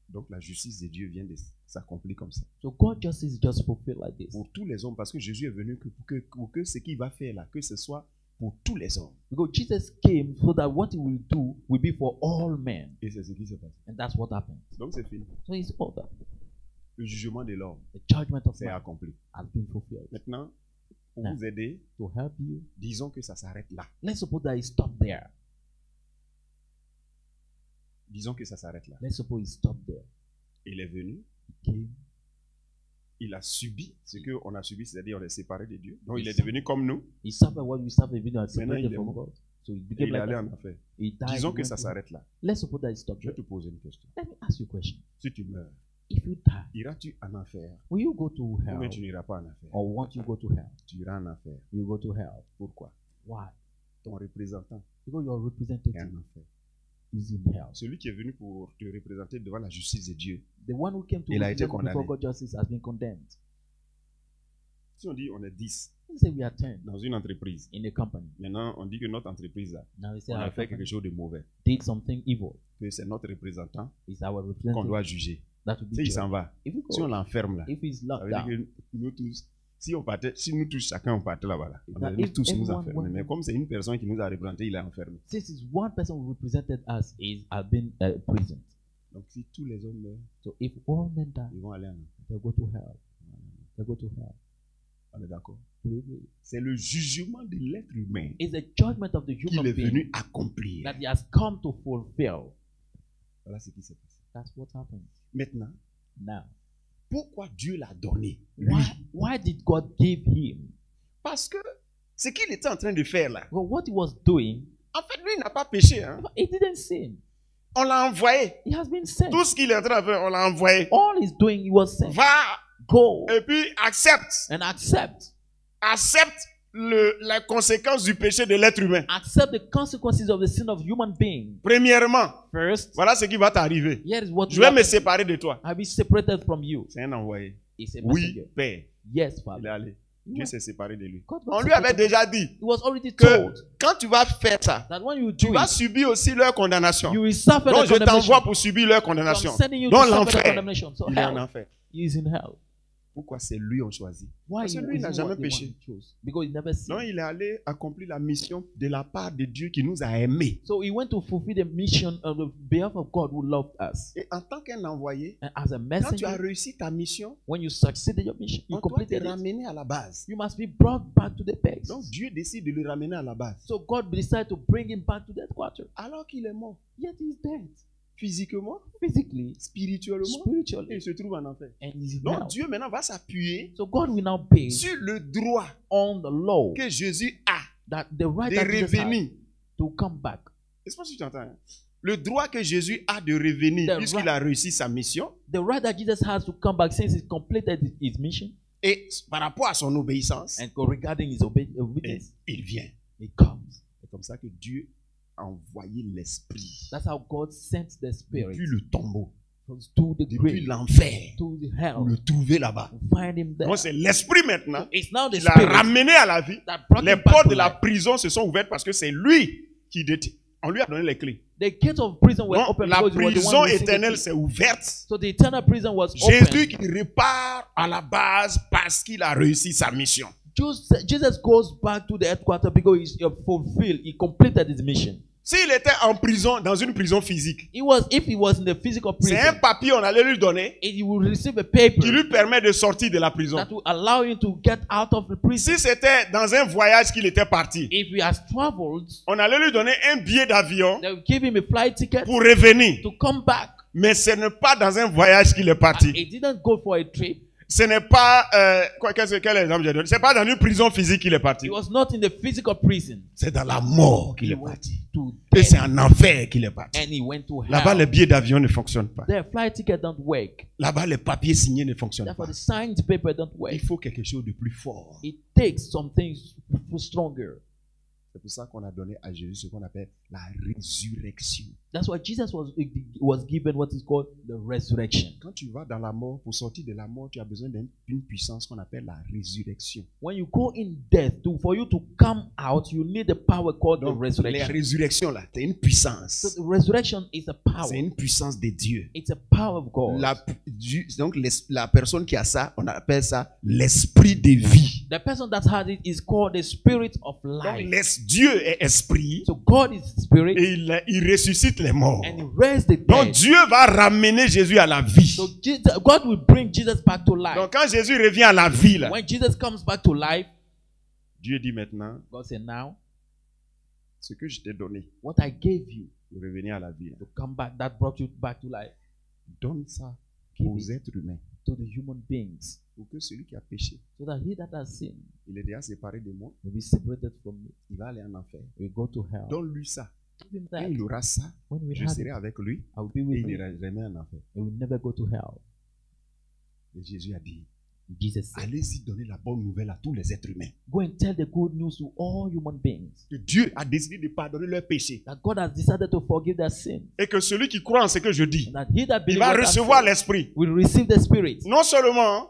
Donc la justice de Dieu vient de s'accomplir comme ça. So God's justice just fulfilled like this. Pour tous les hommes, parce que Jésus est venu pour que ce qu'il va faire là, que ce soit pour tous les hommes. Because Jesus came so that what he will do will be for all men. Et c'est ce qui s'est passé. And that's what happened. Donc c'est fini. So it's over. Le jugement de l'homme The judgment of s'est man accompli. has been fulfilled. Maintenant, pour Now. vous aider, To help you, disons que ça s'arrête là. let's suppose that he stopped there. Disons que ça s'arrête là. Let's suppose he stopped there. Il est venu, He came. il a subi ce qu'on a subi, c'est-à-dire on est séparé de Dieu. Donc il est devenu comme nous, He suffered what we suffered even Maintenant, separated il est from mort. God. So he et became il est like allé that. en enfer. He died. Disons he que went ça to- s'arrête là. Let's suppose that he stopped Je vais there. te poser une question. Let me ask you a question. Si tu meurs, If you die, iras-tu en enfer will you go to ou hell? bien tu n'iras pas en enfer? Or won't you go to hell? Tu iras en enfer. You go to hell. Pourquoi? Why? Ton représentant Because you're est en representative. enfer. is in hell. Celui qui est venu pour te représenter devant la justice de Dieu. The one who came to Il a été represent before condamné. God justice has been condemned. Si on dit on est 10 Let's say we are 10 dans une entreprise, in a company. maintenant on dit que notre entreprise là, Now we say on a our fait quelque company chose de mauvais, did something evil. que c'est notre représentant It's our qu'on representative doit juger. that will be Si il judged. s'en va, If we si on go, l'enferme là, if he's ça locked veut dire down, que nous tous, si nous tous, chacun on partait là-bas, là, on That allait if tous nous everyone enfermer. went- Mais comme c'est une personne qui nous a représentés, il est enfermé. since it's one person who represented us is have been imprisoned. Donc si tous les hommes meurent, So if all men die, ils vont aller en enfer. they go to hell. They go to hell. On est d'accord? Do you agree? C'est le jugement de l'être humain It's the judgment of the qu'il human est being venu accomplir. that he has come to fulfill. Voilà ce qui s'est passé. That's what happened. Maintenant, Now, pourquoi Dieu l'a donné? why did God give him? Parce que ce qu'il était en train de faire là, Well, what he was doing, en fait, lui, il n'a pas péché. Hein. he didn't sin. On l'a envoyé. He has been sent. Tout ce qu'il est en train de faire, on l'a envoyé. All he's doing, he was sent. Va Go et puis accepte. and accept. Accepte la conséquence du péché de l'être humain. Accept the consequences of the sin of human being. Premièrement, First, voilà ce qui va t'arriver. here is what Je will vais me happen. séparer de toi. I'll be separated from you. C'est un envoyé. It's a Oui, messenger. Père. Yes, Il est Father. allé. Dieu s'est séparé de lui. God On was lui avait separated. déjà dit He was already que told quand tu vas faire ça, that when you tu do vas it, subir aussi leur condamnation. you will suffer Donc the je t'envoie condemnation. pour subir leur So condamnation. I'm sending you Dans to suffer the l'enfer. condemnation. So Il est en hell, enfer. he is in hell. Pourquoi c'est lui on choisit? Why Parce que lui, il n'a isn't jamais what they péché. want to choose? Because he never sinned. Non, il est allé accomplir la mission de la part de Dieu qui nous a aimés. So he went to fulfill the mission on the behalf of God who loved us. Et en tant qu'un envoyé, And as a quand tu messenger, as réussi ta mission, when you succeeded your mission, you on doit te completed it, ramener à la base. you must be brought back to the base. Donc Dieu décide de le ramener à la base. So God decided to bring him back to the headquarters. Alors qu'il est mort. Yet he's dead. Physiquement, Physically, spirituellement, et spiritually, il se trouve en enfer. and he's in Donc hell. Dieu maintenant va s'appuyer So God will now base sur le droit on the law que Jésus a that the right de that Jesus had revenir. to come back. Est-ce que tu t'entends? Hein? Le droit que Jésus a de revenir The puisqu'il right- a réussi sa mission. The right that Jesus has to come back since he completed his mission Et par rapport à son obéissance, and regarding his et obedience, il vient. he comes. C'est comme ça que Dieu a envoyé l'Esprit That's how God sent the Spirit depuis le tombeau, to the depuis grave, l'enfer, to the pour hell, le trouver là-bas. to find him there. Donc c'est l'Esprit maintenant It's now the qui l'a Spirit ramené à la vie. that brought Les him back portes to de la life. prison se sont ouvertes parce que c'est lui qui détient. On lui a donné les clés. The gates of prison were Donc open la because he was the prison one who received the éternelle key. s'est ouverte. So the eternal prison was Jésus open. qui repart à la base parce qu'il a réussi sa mission. Jesus goes back to the headquarters because he fulfilled, he completed his mission. S'il était en prison, dans une prison physique, If he was in the physical c'est un prison, papier on allait lui donner he will receive a paper qui lui permet de sortir de la prison. that will allow him to get out of the prison. Si c'était dans un voyage qu'il était parti, If he has traveled, on allait lui donner un billet d'avion they will give him a flight ticket pour revenir. to come back. Mais ce n'est pas dans un voyage qu'il est parti. He didn't go for a trip. Ce n'est pas... quel exemple j'ai donné? C'est pas dans une prison physique qu'il est parti. He was not in the physical prison. C'est dans la mort qu'il He est went parti. to Et death, c'est en enfer qu'il est parti. and he went to Là-bas, hell. les billets d'avion ne fonctionnent pas. The flight ticket don't work. Là-bas, les papiers signés ne fonctionnent Therefore, pas. the signed paper don't work. Il faut quelque chose de plus fort. It takes something stronger. C'est pour ça qu'on a donné à Jésus ce qu'on appelle la résurrection. That's why Jesus was given what is called the resurrection. Quand tu vas dans la mort, pour sortir de la mort, tu as besoin d'une puissance qu'on appelle la résurrection. When you go in death, for you to come out, you need a power called the Donc, la resurrection. résurrection, là, c'est une puissance. So the resurrection is a power. C'est une puissance de Dieu. It's a power of God. Donc, la personne qui a ça, on appelle ça l'esprit de vie. The person that has it is called the spirit of Donc, life. Dieu est esprit So God is spirit, et il ressuscite les morts. and He raised the Donc, dead. Dieu va ramener Jésus à la vie. So God will bring Jesus back to life. Donc, quand Jésus revient à la vie, là, When Jesus comes back to life, Dieu dit maintenant, God said, now, ce que je t'ai donné what I gave you pour revenir à la vie, là, to come back, that brought you back to life, donne ça give aux it êtres humains. to the human beings, Pour que celui qui a péché, so that he that has sinned il est déjà séparé de moi, will be separated from me. il va aller en enfer. He will go to hell. Donne-lui ça. Give him Quand that. il aura ça, When we je have serai it, avec lui I will be et with il him. n'ira jamais en enfer. He will never go to hell. Et Jésus a dit, Jesus said, allez-y donner la bonne nouvelle à tous les êtres humains. go and tell the good news to all human beings. Que Dieu a décidé de pardonner leurs péchés. That God has decided to forgive their sins. Et que celui qui croit en ce que je dis, And that he that il believes va what I recevoir say l'esprit. will receive the Spirit. Non seulement,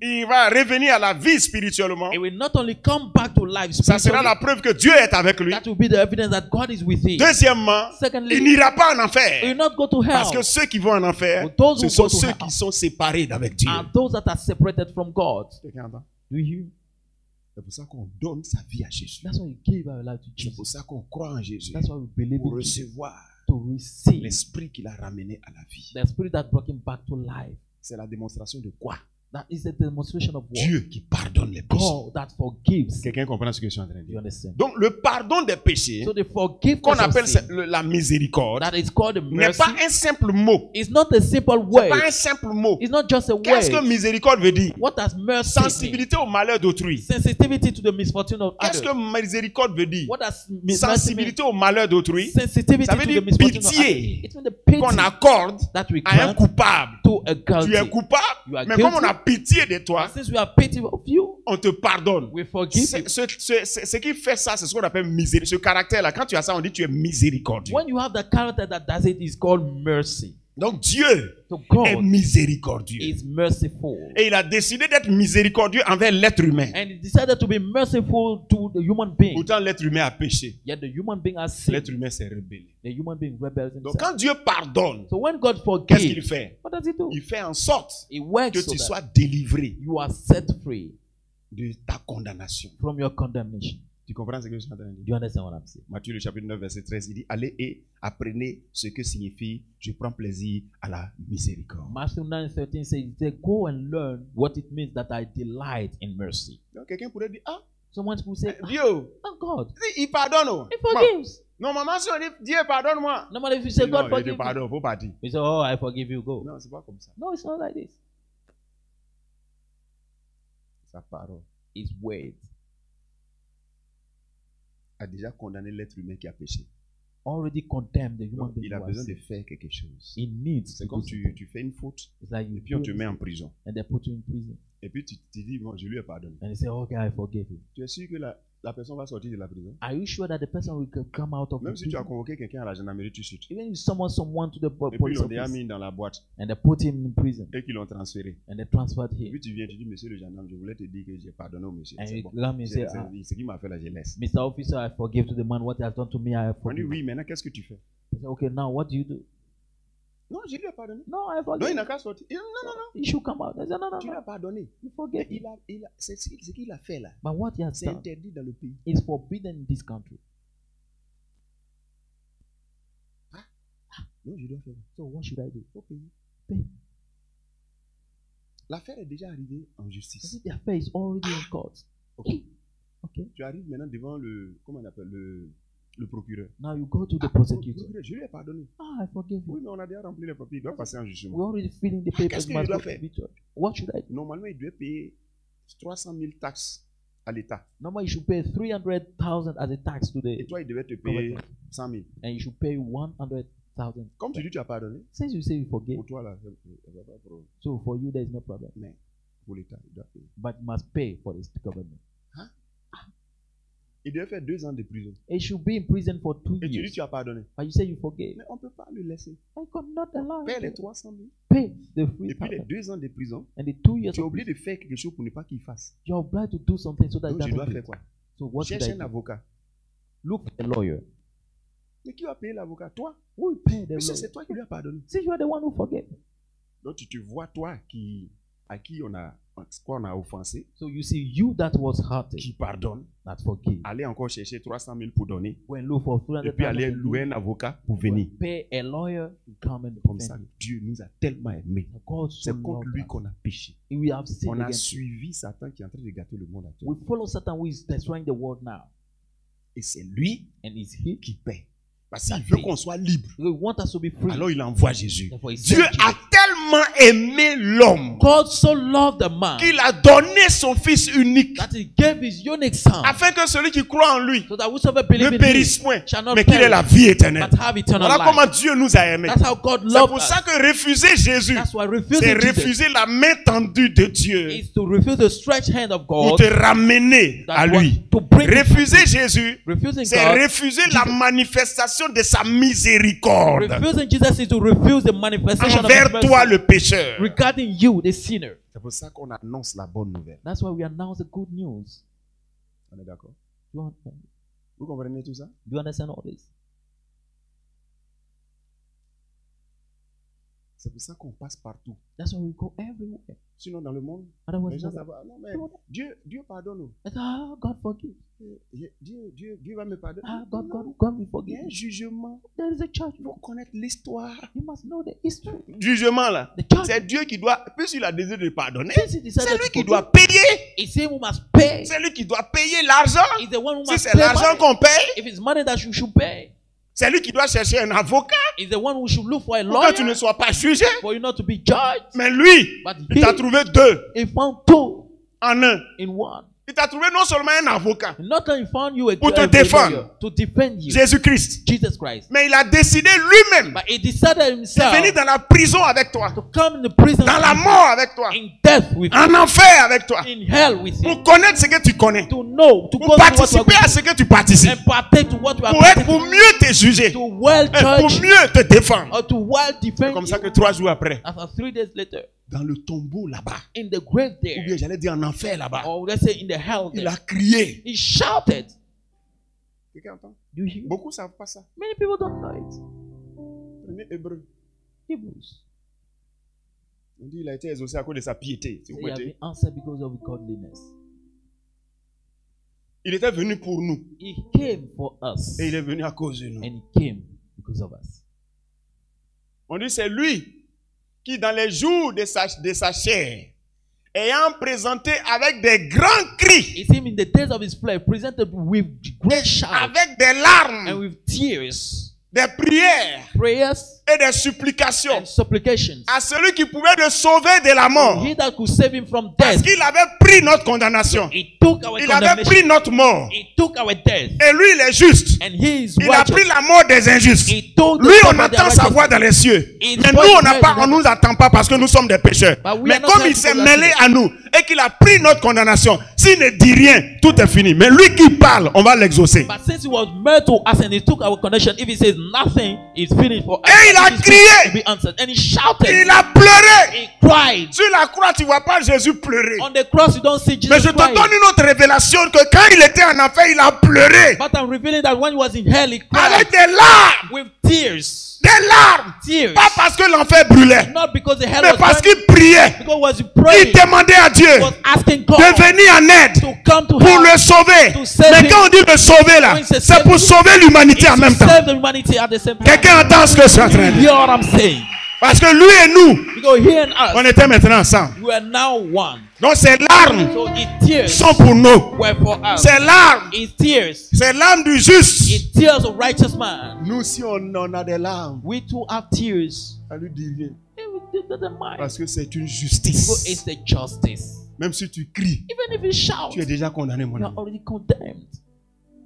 il va revenir à la vie spirituellement. It will not only come back to life Ça sera spiritually, la preuve que Dieu est avec lui. that will be the evidence that God is with him. Deuxièmement, Secondly, il n'ira pas en he will enfer. not go to hell. Parce que ceux qui vont en enfer, But those ce who sont go to ceux hell qui sont séparés d'avec Dieu. are those that are separated from God. Quelqu'un entend? Do you? C'est pour ça qu'on donne sa vie à Jésus. That's why we give our life to C'est Jesus. pour ça qu'on croit en Jésus. That's why we believe Pour in Jesus. recevoir To receive l'esprit qu'il a ramené à la vie. the Spirit that brought him back to life. C'est la démonstration de quoi? That is a demonstration of what? Dieu qui pardonne les péchés. God that forgives. Quelqu'un comprend ce que je suis en train de You dire? understand? Donc le pardon des péchés, So the forgiveness qu'on of appelle sin, la miséricorde, that is called the n'est mercy, pas un simple mot. is not a simple C'est word. pas un simple mot. It's not just a Qu'est-ce que word. miséricorde veut dire? What does mercy mean? Sensibilité au malheur d'autrui. Sensitivity to the misfortune of Qu'est-ce others. que miséricorde veut dire? What does mercy mean? Sensibilité au malheur d'autrui Sensitivity Ça veut to dire the misfortune of pitié others. It means the pity qu'on accorde that we à un grant coupable. to a Tu es guilty. You coupable, are mais comme on guilty. a pitié de toi, And since we are pity of you, on te pardonne. we forgive you. Ce qui fait ça, c'est ce qu'on appelle miséricorde. Ce caractère-là, quand tu as ça, on dit tu es miséricordieux. When you have the character that does it, is called mercy. Donc Dieu So est God miséricordieux. is merciful. Et il a décidé d'être miséricordieux envers l'être humain. And he decided to be merciful to the human being. Pourtant, l'être humain a péché. Yet the human being has sinned. L'être humain s'est rebellé. The human being rebels Donc himself. quand Dieu pardonne, So when God qu'est-ce qu'il forgives, fait? what does he do? Il fait en sorte He works que so tu that sois délivré you are set free de ta condamnation. from your condemnation. Tu comprends ce que je suis en train de dire? Do you understand what I'm saying? Matthieu le chapitre 9 verset 13, il dit, allez et apprenez ce que signifie je prends plaisir à la miséricorde. Matthew 9:13 says, go and learn what it means that I delight in mercy. Donc quelqu'un pourrait dire, ah, Someone will say, Dieu, oh God, il pardonne. Oh. he forgives. Bon. Normalement, si on dit, Dieu pardonne-moi. Normally if you say Non, God il te forgive you, pardonne, faut pas dire. you say, oh, I forgive you, go. Non, c'est pas comme ça. No, it's not like this. Sa parole His word a déjà condamné l'être humain qui a péché. already condemned the human Donc, being il a who has besoin de sinned. faire quelque chose. He needs C'est to comme do something. tu fais une faute It's like you et puis on do te this met en prison. and they put you in prison. Et puis tu te dis, bon, je lui ai pardonné. And they say, okay, I forgive you. Tu es sûr que la personne va sortir de la prison? Are you sure that the person will come out of the Même si tu as prison? convoqué quelqu'un à la gendarmerie, tu chutes. Even if someone to the Et puis ils police l'ont déjà office mis dans la boîte and they put him in prison et qu'ils l'ont transféré. and they transferred Et him. puis tu viens, tu dis, monsieur le gendarme, je voulais te dire que j'ai pardonné au monsieur. And C'est you bon. come and say, Ce qu'il m'a fait là, je laisse. Mr. Officer, I forgive to the man what he has done to me. I On dit, forgive. oui, maintenant qu'est-ce que tu fais? I say, okay, now what do you do? Non, je lui ai pardonné. No, I Non, forgive. il n'a qu'à sortir. Il dit, non, non, non. He should come out. I say, no, Tu lui as no. pardonné. You Mais forgive. c'est ce qu'il a fait là. But what he has C'est done interdit dans le pays. is forbidden in this country. Non, je dois faire. So what should I do? Faut payer. Pay. L'affaire est déjà arrivée en I justice. said, the affair is already in court. Ok. Okay. Tu arrives maintenant devant comment on appelle, le procureur. Now you go to the Le prosecutor. procureur, je lui ai pardonné. Ah, I forgive you. Oui, mais on a déjà rempli les papiers. Il doit passer en We're jugement. already filling the papers. qu'est-ce que must je dois go to faire? the church. What should I do? Normalement, il doit payer 300 000 taxes à l'État. Normally, you should pay 300,000 as a tax to Et the toi, il devait te payer 100 000. and you should pay 100,000. Comme tu dis, tu as pardonné. Since you say you forgive, Pour toi, là, il n'y a pas de problème. so for you there is no problem. Mais pour l'État, il doit payer. But you must pay for this government. Il devait faire 2 ans de prison. It should be in prison for 2 Et tu dis, years. tu as pardonné. But you say you forgave. Mais on ne peut pas le laisser. I could not allow Paye les you to 300 000. pay the Et puis les 3,000 2 ans de prison, and the 2 years. tu es Of obligé prison. de faire quelque chose pour ne pas qu'il fasse. You're obliged to do something so that Donc it je doesn't dois do faire it. quoi? So what should Cherche I un do? avocat. Look for a lawyer. Mais qui va payer l'avocat? Toi. Who will pay the Mais lawyer? c'est toi qui lui as pardonné. Since you are the one who forgave. Donc tu te vois, toi, à qui on a offensé, So you see, you that was hurted, qui pardonne, that forgive. aller encore chercher 300 000 pour donner, Go and look for et puis aller 300,000. louer un avocat pour venir. Pay a lawyer to come and Comme defend ça, you. Dieu nous a tellement aimés. God so C'est contre loved lui us. qu'on a péché. We have sinned On a against him. suivi Satan qui est en train de gâter le monde actuel. We follow Satan who is destroying the world now. Et c'est lui And it's he. qui paie. Parce qu'il veut qu'on soit libre. We want us to be free. Alors il envoie Jésus. Therefore, he Dieu sent a Jesus. tellement aimé l'homme God so loved the man qu'il a donné son fils unique that he gave his unique son, afin que celui qui croit en lui so that whosoever believes ne in périsse him point, shall not mais qu'il ait la perish, vie éternelle. but have eternal Voilà comment life. Dieu nous a aimés. That's how God C'est loved pour us. ça que refuser Jésus, That's why c'est refusing Jesus refuser la main tendue de Dieu is to refuse the stretched hand of pour God te ramener that à want lui. to bring you Refuser back. Jésus, Refusing c'est God, refuser la manifestation de sa miséricorde refusing Jesus is to refuse the manifestation of his envers mercy toi, le pécheur. regarding you, the sinner. C'est pour ça qu'on annonce la bonne nouvelle. That's why we announce the good news. On est d'accord? Do Vous comprenez tout ça? you understand all this? C'est pour ça qu'on passe partout. That's why we go everywhere. Sinon, dans le monde, Otherwise, les gens no- savent, non, mais Dieu pardonne. That's how God forgive. Dieu va me pardonner. God will Il y forgive. a un jugement. There is a Il judgment. faut connaître l'histoire. You must know the history. Jugement là. The judgment. C'est Dieu qui doit, puisqu'il a désiré de pardonner, Since he decided c'est lui to qui forgive, doit payer. it's him who must pay. C'est lui qui doit payer l'argent. He's the one who Si must c'est pay l'argent money. qu'on paye, If it's money that you should pay, c'est lui qui doit chercher un avocat he's the one who should look for a pour lawyer que tu ne sois pas jugé. for you not to be judged. Mais lui, But il t'a trouvé deux he found two en un. in one. Il t'a trouvé non seulement un avocat, Not only found you a Pour te a défendre. lawyer to defend you, Jésus-Christ, Jesus Christ, mais il a décidé lui-même but he decided de himself venir dans la prison avec toi, to come in the prison, dans la mort avec toi, in death with you, en enfer avec toi, in hell with you, pour connaître ce que tu connais, to know, to go pour through what you are participer going à ce que tu participes, and partake to what you are pour partaking, mieux te juger, to well pour judge mieux te défendre. or to well C'est defend comme you. ça que 3 jours après, After 3 days later, dans le tombeau là-bas, in the grave ou bien there, j'allais dire en enfer là-bas, or let's say in the hell il there, a crié. he shouted. Quelqu'un entend? Do you hear? Beaucoup ne savent pas ça. Many people don't know it. Prenez Hébreu. Hebrews. On dit qu'il a été exaucé à cause de sa piété. Si vous They have mettez. been answered because of godliness. Il était venu pour nous He came for us, et il est venu à cause de nous. and he came because of us. On dit c'est lui qui dans les jours de sa chair, ayant présenté avec des grands cris, It's him in the days of his flesh, presented with great shout avec des and larmes, with tears, des prières prayers et des supplications and supplications. à celui qui pouvait le sauver de la mort. He that could save him from Parce death, qu'il avait pris notre condamnation. he took our Il avait condemnation. pris notre mort. He took our death, Et lui, il est juste. and he is Il a pris righteous. la mort des injustes. He took the Lui, death on of the entend sa righteous. voix dans les cieux. He Mais nous, voice on nous attend pas parce que nous sommes des pécheurs. But we Mais are not comme here il s'est because we are mêlé sinners. à nous et qu'il a pris notre condamnation, s'il ne dit rien, tout est fini. Mais lui qui parle, on va l'exaucer. But since he was made to us and he took our condition, if he says nothing, it's finished for us. Et il a It is crié. to be answered. And he shouted. Il a pleuré. He cried. Sur la croix, tu vois pas Jésus pleurer. On the cross, you don't see Jesus Mais je te crying. donne une autre révélation que quand il était en enfer, il a pleuré. But I'm revealing that when he was in hell, he cried Avec des larmes. with tears. Des larmes. Tears. Pas parce que l'enfer brûlait. Not because the hell Mais was parce burning, qu'il priait. because he was Il praying. demandait à Dieu He was asking God de venir en aide to come to pour help. le sauver. To save Mais him. quand on dit le sauver là, When he says c'est pour save sauver l'humanité en It's même to temps. save the humanity at the same time. Quelqu'un entend ce que je suis en train de You dire? hear what I'm saying? Parce que lui et nous, Because he and us, on était maintenant ensemble. we are now one. Donc ces larmes So his tears sont pour nous. were for us. Ces larmes, His tears, ces larmes du juste. his tears of righteous man. Nous si on en a des larmes, We too have tears. ça lui dit rien. It doesn't mind. Parce que c'est une Because justice. it's the justice. Même si tu cries, Even if you shout, tu es déjà condamné, mon you are ami. already condemned.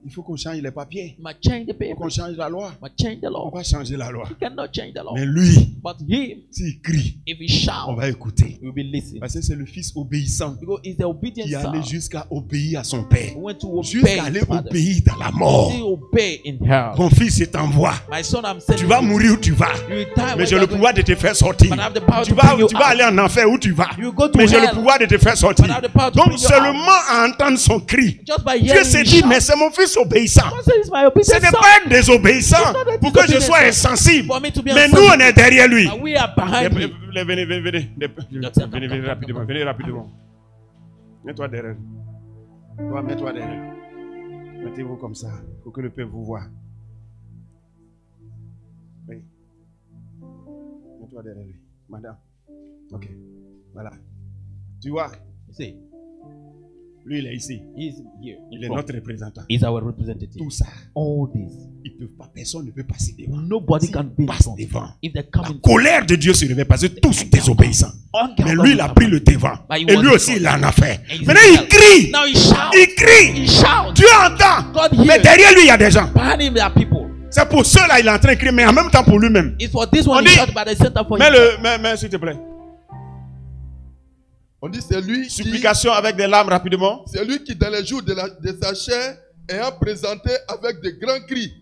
Il faut qu'on change les papiers. You must change the Il faut paper. qu'on change la loi. You must change the On law. va changer la loi. You cannot change the law. Mais lui, But him, s'il crie, if he on shout, va écouter. we will be listening. Parce que c'est le fils obéissant Because he's the obedient qui allait son. jusqu'à obéir à son père. He went to obey Jusqu'à aller his father. obéir dans la mort. He obey in hell. Mon fils, je t'envoie. My son, I'm sending Tu vas you. mourir où tu vas. You will die Mais when j'ai you le are going. pouvoir de te faire sortir. But I have the power Tu to vas, bring you tu vas out. aller en enfer où tu vas. You go to Mais j'ai le hell. pouvoir de te faire sortir. But I have the power to Donc bring you seulement out. à entendre son cri, Just by Dieu hearing s'est him dit, shout. mais c'est mon fils obéissant. God said, "It's my Ce obedient n'est son." pas un désobéissant It's not a pour que je disobedient sois son. insensible. For me to be Mais nous, insensible. on est derrière lui. But we are behind him. Venez rapidement, venez rapidement. Mets-toi derrière. Toi, mets-toi derrière. Mettez-vous comme ça, pour que le peuple vous voit. Oui. Mets-toi derrière lui. Madame. Ok. Voilà. Tu vois, You see, Lui, il est ici. He is here. Il In est front. notre représentant. He's our representative. Tout ça, All this. ils peuvent pas, personne ne peut passer devant. Nobody S'ils can be in passent front. devant. If they come La in, colère de Dieu se réveille parce que tous sont désobéissants. Mais lui, il a pris le devant. But he Et lui was aussi, il en a fait. And he's Maintenant, il crie. now he shouts. Il crie. He shouts. Dieu entend. God Mais hears. derrière lui, il y a des gens. Behind him, there are people. C'est pour ceux-là, il est en train de crier, mais en même temps pour lui-même. It's for this one On he dit- shouts, but the center for Mets himself. mets, s'il te plaît. On dit c'est lui qui, Supplication avec des larmes rapidement. c'est lui qui dans les jours de sa chair, ayant présenté avec de grands cris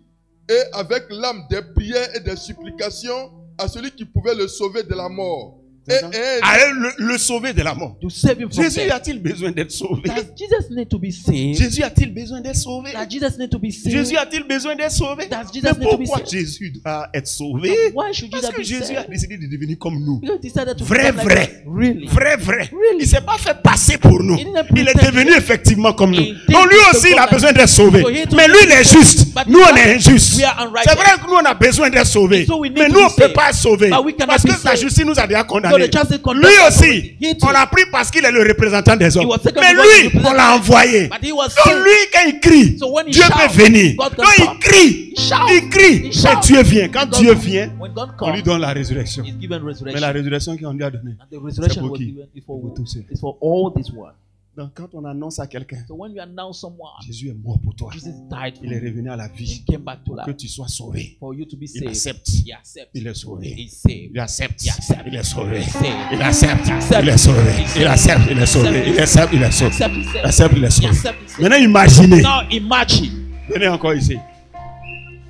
et avec l'âme des prières et des supplications à celui qui pouvait le sauver de la mort. C'est ça. Allez le sauver de la mort. To save him from Jésus death. a-t-il besoin d'être sauvé? Does Jesus need to be saved? Jésus a-t-il besoin d'être sauvé? Does Jesus need to be saved? Jésus a-t-il besoin d'être sauvé? Does Jesus Mais need to be pourquoi saved? Jésus doit être sauvé? Why should Parce Jesus que be Jésus a saved? décidé de devenir comme nous. Because he decided to Vrai, become like vrai. us. Really? Vrai. Really? Il ne s'est pas fait passer pour nous. He didn't Il est pretend. devenu effectivement comme nous. He did Donc lui the aussi, il a God besoin d'être sauvé. So he too Mais lui, il est juste. But Nous, on we est injustes. we are unrighteous. C'est vrai que nous, on a besoin d'être sauvés. So we need Mais to nous, on be ne peut saved. pas être sauvés. But we cannot Parce que be la saved. justice nous a déjà So condamnés. the justice condemned Lui us aussi, already. He too. on l'a pris parce qu'il est le représentant des hommes. was taken Mais because he lui, represented on l'a envoyé. But he was Donc saved. lui, quand il crie, So when he Dieu shouts, peut venir. God can Donc il come. crie. He shouts. Il crie. He Mais shouts. Dieu vient. Quand God Dieu comes. vient, When God on lui comes, donne la résurrection. he's given Mais resurrection. la résurrection qu'on lui a donnée, And the resurrection pour was qui? given is for, Pour tous ceux. is for all this one. donc quand on annonce à quelqu'un, So when you announce someone, Jésus est mort pour toi. Jesus died for Il est you, revenu à la vie. he came back to Que life tu sois sauvé. for you to be Il saved. accepte. He accepts. Il est sauvé. He's saved. Il accepte. Il accepte. Il est sauvé. He's saved. Il accepte. accepte. Il est sauvé. Il Il accepte. Il est sauvé. Il accepte. Il est sauvé. Accept, he's Il saved. accepte. Il est He sauvé. accepts, he's saved. Maintenant, imaginez. Now imagine, Venez encore ici.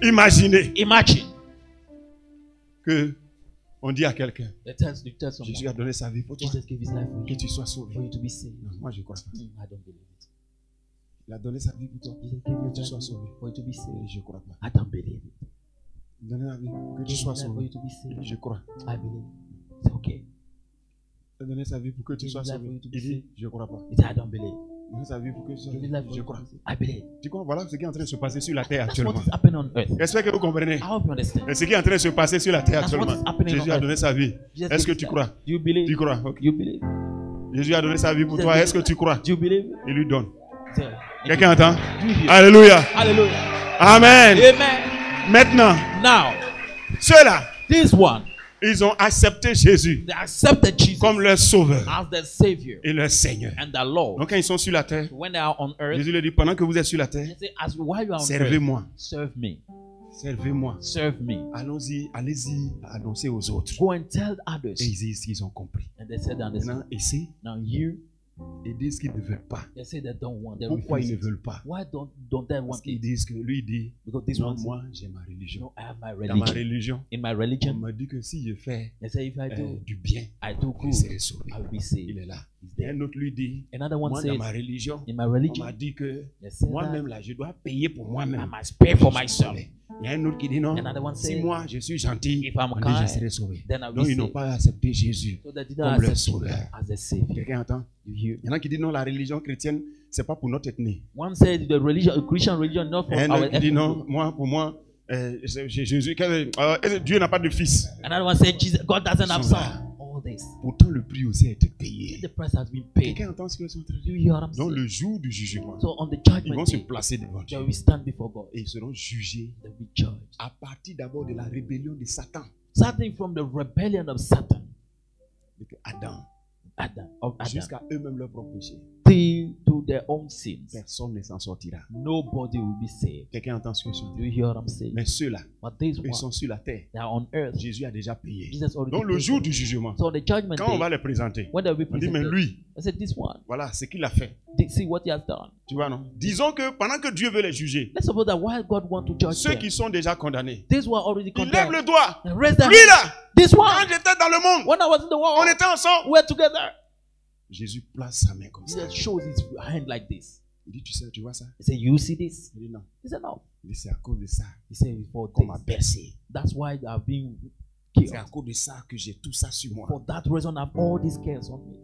Imaginez imagine. que on dit à quelqu'un, You tell someone, Jésus a donné sa vie pour toi. Jesus gave his life for Que you, tu sois sauvé. for you to be saved. Non, moi je crois pas. I don't believe it. Il a donné sa vie pour toi. Jesus gave Que his tu life sois sauvé. for you to be saved. Je crois pas. I don't believe it. Il a donné la vie pour que tu Gave his sois life for sauvé. you to be saved. Je crois. I believe. It's okay. Il a donné sa vie pour que tu Gave sois his life sauvé. for you to be Il dit, saved. je crois pas. He said, I don't believe. Il a donné sa vie pour que tu sois Gave his sauvé. life for Je you to crois. be saved. I believe. Tu crois, voilà ce qui est en train de se passer sur la terre That's what actuellement. is happening on earth. J'espère que vous comprenez. I hope you understand. Et ce qui est en train de se passer sur la terre That's what actuellement. is happening Jésus on a earth. donné sa vie. Jesus Est-ce que gave tu his crois? life. Do you believe? Tu crois? Ok. You believe? Jésus a donné sa vie pour Jesus toi. gave Est-ce que tu crois? Do you believe? Il lui donne. Say, Quelqu'un entend? do you hear? Alléluia. Hallelujah. Amen. Amen. Maintenant, Now, ceux-là, this one, ils ont accepté Jésus they accepted Jesus comme leur sauveur as their Savior et leur Seigneur. and their Lord. Donc quand ils sont sur la terre, When they are on earth, Jésus leur dit, pendant que vous êtes sur la terre, they say, as while you are on earth, servez-moi. serve me. Servez-moi. Serve me. Allons-y, allez-y, annoncez aux autres. Go and tell others. Et ils disent qu'ils ont compris. And they said, understand. Maintenant, ici, Now here, ils disent qu'ils ne veulent pas. they say they don't want. They Pourquoi ils refuse ne it. veulent pas? Why don't they Parce want qu'ils it? disent que lui dit, Because this non, one, moi j'ai ma religion. no, I have my Dans ma religion. religion, In my on religion, m'a dit que si je fais they say if I do, du bien, I do je good, serai sauvé. I will be Il saved. est là. He's Et there. un autre lui dit, Another one moi dans says, ma religion, in my on religion, m'a dit que they say moi-même that là, je dois payer pour I moi-même. must pay for Je suis myself. sauvé. Il y a un autre qui dit non, Another one si says, moi je suis gentil, if I'm on dit je kind, serai sauvé. then I will Donc be ils n'ont saved. pas accepté Jésus So they did comme not leur accept sauveur. him as a Savior. Quelqu'un entend? You hear? Il y en a qui disent non, la religion chrétienne, c'est pas pour notre ethnie. One said the religion, Christian religion, not for Et un our autre qui dit ethnic non, group. moi, pour moi, Jésus, Dieu n'a pas de fils. Another one said Jesus, God doesn't have Ils sont son. là. All this. Pourtant, le prix aussi a été payé. The price has been paid. Quelqu'un entend ce que je suis en train de Do dire? you hear what I'm Donc, saying? le jour du jugement, So on the ils judgment vont se day, placer devant they Dieu. will stand before God. Et ils seront jugés They will be judged. à partir d'abord de la rébellion de Satan. Starting from the rebellion of Satan, De Adam, of Adam, jusqu'à eux-mêmes leur propre péché. till to their own sins. Personne ne s'en sortira. Nobody will be saved. Quelqu'un entend ce que je suis en train Do de you dire? hear what I'm saying? Mais ceux-là, But these ils ones, sont sur la terre. they are on earth. Jésus a déjà payé. Jesus already Donc, le paid jour them. du jugement, So on the judgment quand on va day, les présenter, when they will be on dit, mais presented, lui, I said, this one, voilà ce qu'il a fait. see what he has done. Tu vois, non? Disons que pendant que Dieu veut les juger, Let's suppose that while God wants to judge ceux them, qui sont déjà condamnés, these were already ils lèvent condemned. le doigt. And raise their Lui hand. là, This quand one, j'étais dans le monde, when I was in the on world, était ensemble. we were together. Jésus place sa main comme ça. Jesus shows his hand like this. Il dit, tu sais, tu vois ça? He said, you see this? Il dit non. He said, no. Il dit, c'est à cause de ça He said, for qu'on m'a this. bercé. That's why they are being C'est killed. à cause de ça que j'ai tout ça sur moi. For that reason, I have all these cares on me.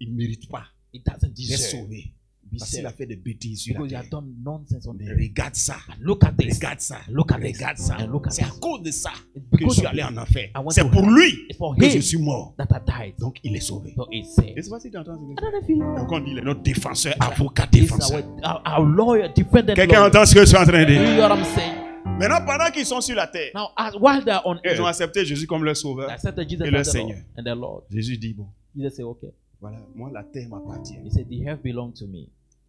Il ne mérite pas It doesn't d'être deserve sauvé. to be be Parce qu'il a saved. fait des bêtises sur la Because you terre. have done nonsense on Mais earth. regarde ça. And look at this. Regarde ça. Look at this. Regarde ça. And look at C'est à this. cause de ça It's que je because suis of allé this en enfer. I went C'est to pour hell. lui It's for que him je suis mort. that I died. Donc il est sauvé. So he's Je saved. ne sais pas si tu entends ce que I je don't know if you dis. Donc on dit, il est notre défenseur, avocat, This is défenseur. our lawyer, defendant Quelqu'un lawyer. entend ce que je suis en train de You dire? hear what I'm saying? Maintenant, pendant qu'ils sont sur la terre, Now, while they are on ils ont earth, accepté Jésus comme leur sauveur. they accepted Jesus Et le as their Seigneur. Lord and their Lord. Jésus dit, bon, Jesus said, okay. voilà, moi la terre m'appartient. He said, the earth belongs to me.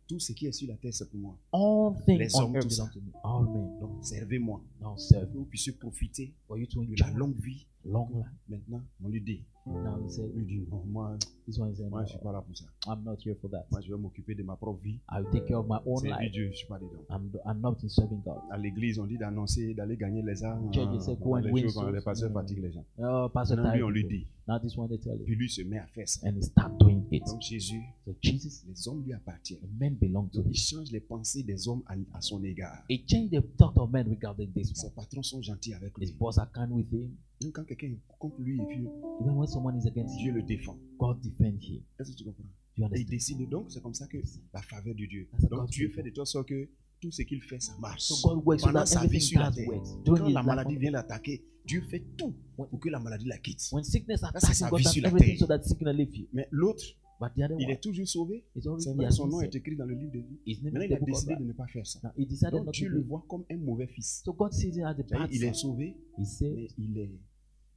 Tout ce qui est sur la terre, c'est pour moi. All things Les on hommes, earth tout belong ça. to me. All men. Donc, servez-moi. Now serve Que vous puissiez profiter for you to de enjoy la longue vie. long life. Maintenant, on lui dit, Now he said, non, moi this one is saying, je ne suis no, pas là pour ça. I'm not here for that. Moi, je vais m'occuper de ma propre vie. I will take care of my own C'est life. Dieu, je ne suis pas dedans. I'm not in serving God. À l'église, on dit d'annoncer, d'aller gagner les âmes. Church, they say, go and les win choses quand souls. les pasteurs fatiguent les gens. Pastor Maintenant, lui, Ty, on lui dit. now this one they tell you. Puis lui se met à faire ça. And he start doing it. Donc Jésus, So Jesus, les hommes lui appartiennent. the men belong to Donc, him. il change les pensées des hommes à son égard. He changed the thought of men regarding this Ses one. patrons sont gentils avec His lui. boss are kind with him. Même quand quelqu'un est contre lui, et puis Even when someone is against Dieu you, le défend. God defend him. Est-ce que tu comprends? You Et il understand? décide donc, c'est comme ça que la faveur de Dieu. That's a Donc God's Dieu favor. fait de telle sorte que tout ce qu'il fait, ça marche. So God works so Pendant that sa vie everything sur la does terre. works. Quand During his la life maladie on vient l'attaquer, Dieu fait tout pour que la maladie la quitte. when sickness c'est attacks sa him, God vie does sur la everything terre. so that sickness leave you. Mais l'autre, But the other il one, est toujours sauvé. is already C'est he vrai, has son been nom est saved. écrit dans le livre de vie. His name Maintenant, is il a the book of décidé life. de ne pas faire ça. Now he decided Donc not to Dieu do le it. voit comme un mauvais fils. So God sees him as a C'est-à-dire, bad il est son. sauvé, He said mais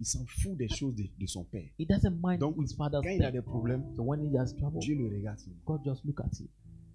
il s'en fout des choses de son père. he doesn't mind Donc, his father's Quand il a thing. des problèmes, So when he has trouble, Dieu le regarde. God just look at him.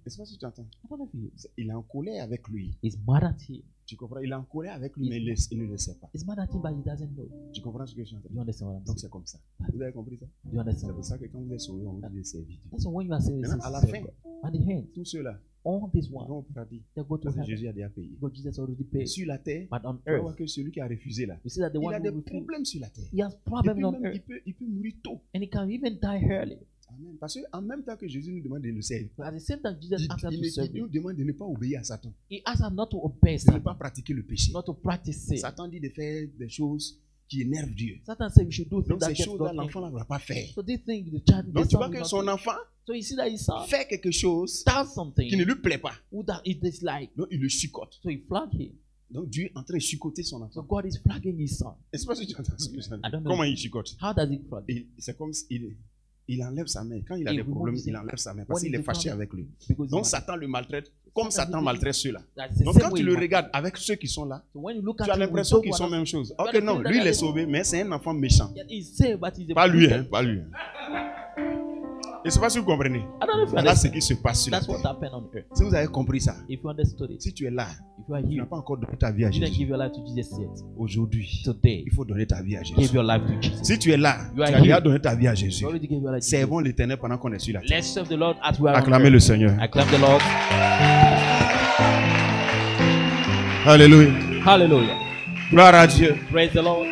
Je ne sais pas si tu entends. I don't know if he Il est en colère avec lui. is mad at him. Tu comprends? Il est en colère avec lui, mais il ne le sait pas. He's mad at him, but he doesn't know. Tu comprends ce que je suis en train de You dire? understand what I'm Donc saying? c'est comme ça. Vous avez compris ça? Do you C'est understand? pour ça que quand vous êtes sauvé, on vous dit de servir Dieu. That's why when you are saying Maintenant, this, à la serve fin, God. At the end, tous ceux-là, all this ils one, vont au paradis. they go to Parce que heaven. Jésus a déjà payé. Because Jesus already Et paid. sur la terre, But on tu vas earth, voir que celui qui a refusé là, you see that the il one a des who refused, problèmes sur la terre. he has Et puis problems on même, earth, il peut mourir tôt. and he can even die early. Amen. Parce qu'en même temps que Jésus nous demande de le servir, But at the same time, Jesus asked us to serve il nous him. demande de ne pas obéir à Satan, He asked us not to obey de ne Satan, pas pratiquer le péché. not to practice sin. Satan dit de faire des choses qui énervent Dieu. Satan said we should do things Donc that ces get choses-là, God l'enfant angry. ne va pas faire. So this thing, the child, Donc the tu son vois will que not son do. enfant So you see that his son fait quelque chose does something qui ne lui plaît pas. who that he dislike. Donc il le chicote. So he flag him. Donc Dieu est en train de chicoter son So enfant. God is flagging his son. Est-ce que tu entends ce que je veux I dire? don't know. Comment il chicote? How does he flag him? C'est comme s'il il enlève sa main. Quand il a Il des remove problèmes, his il hand. enlève sa main parce When qu'il est he's fâché down, avec lui. Because Donc he- Satan le maltraite comme Satan Satan dit- maltraite ceux-là. that's the Donc same quand way tu he le maltraite. regardes avec ceux qui sont là, So when you look tu at as him, l'impression with qu'ils those sont who même are- chose. You Ok, understand non, that lui il est that is- sauvé, mais c'est un enfant méchant. Yeah, he's saved, but he's a Pas lui, wicked. hein, pas lui. Je ne sais pas si vous comprenez. I don't know if you Voilà ce understand. qui se passe sur la That's what terre. happened on earth. Si vous avez compris ça, If you understood it, si tu es là, if you are tu here, n'as pas encore donné ta vie à you didn't Jésus. give your life to Jesus yet. Aujourd'hui, Today, il faut donner ta vie à give Jésus. your life to Jesus. Si tu es là, You tu are as déjà here. donné ta vie à Jésus. You already gave your life to Servons l'Éternel pendant qu'on est sur la Jesus. terre. Let's serve the Lord as we are on Acclamez earth. le Seigneur. Acclaim the Lord. Alléluia. Hallelujah. Gloire à Dieu. Praise the Lord.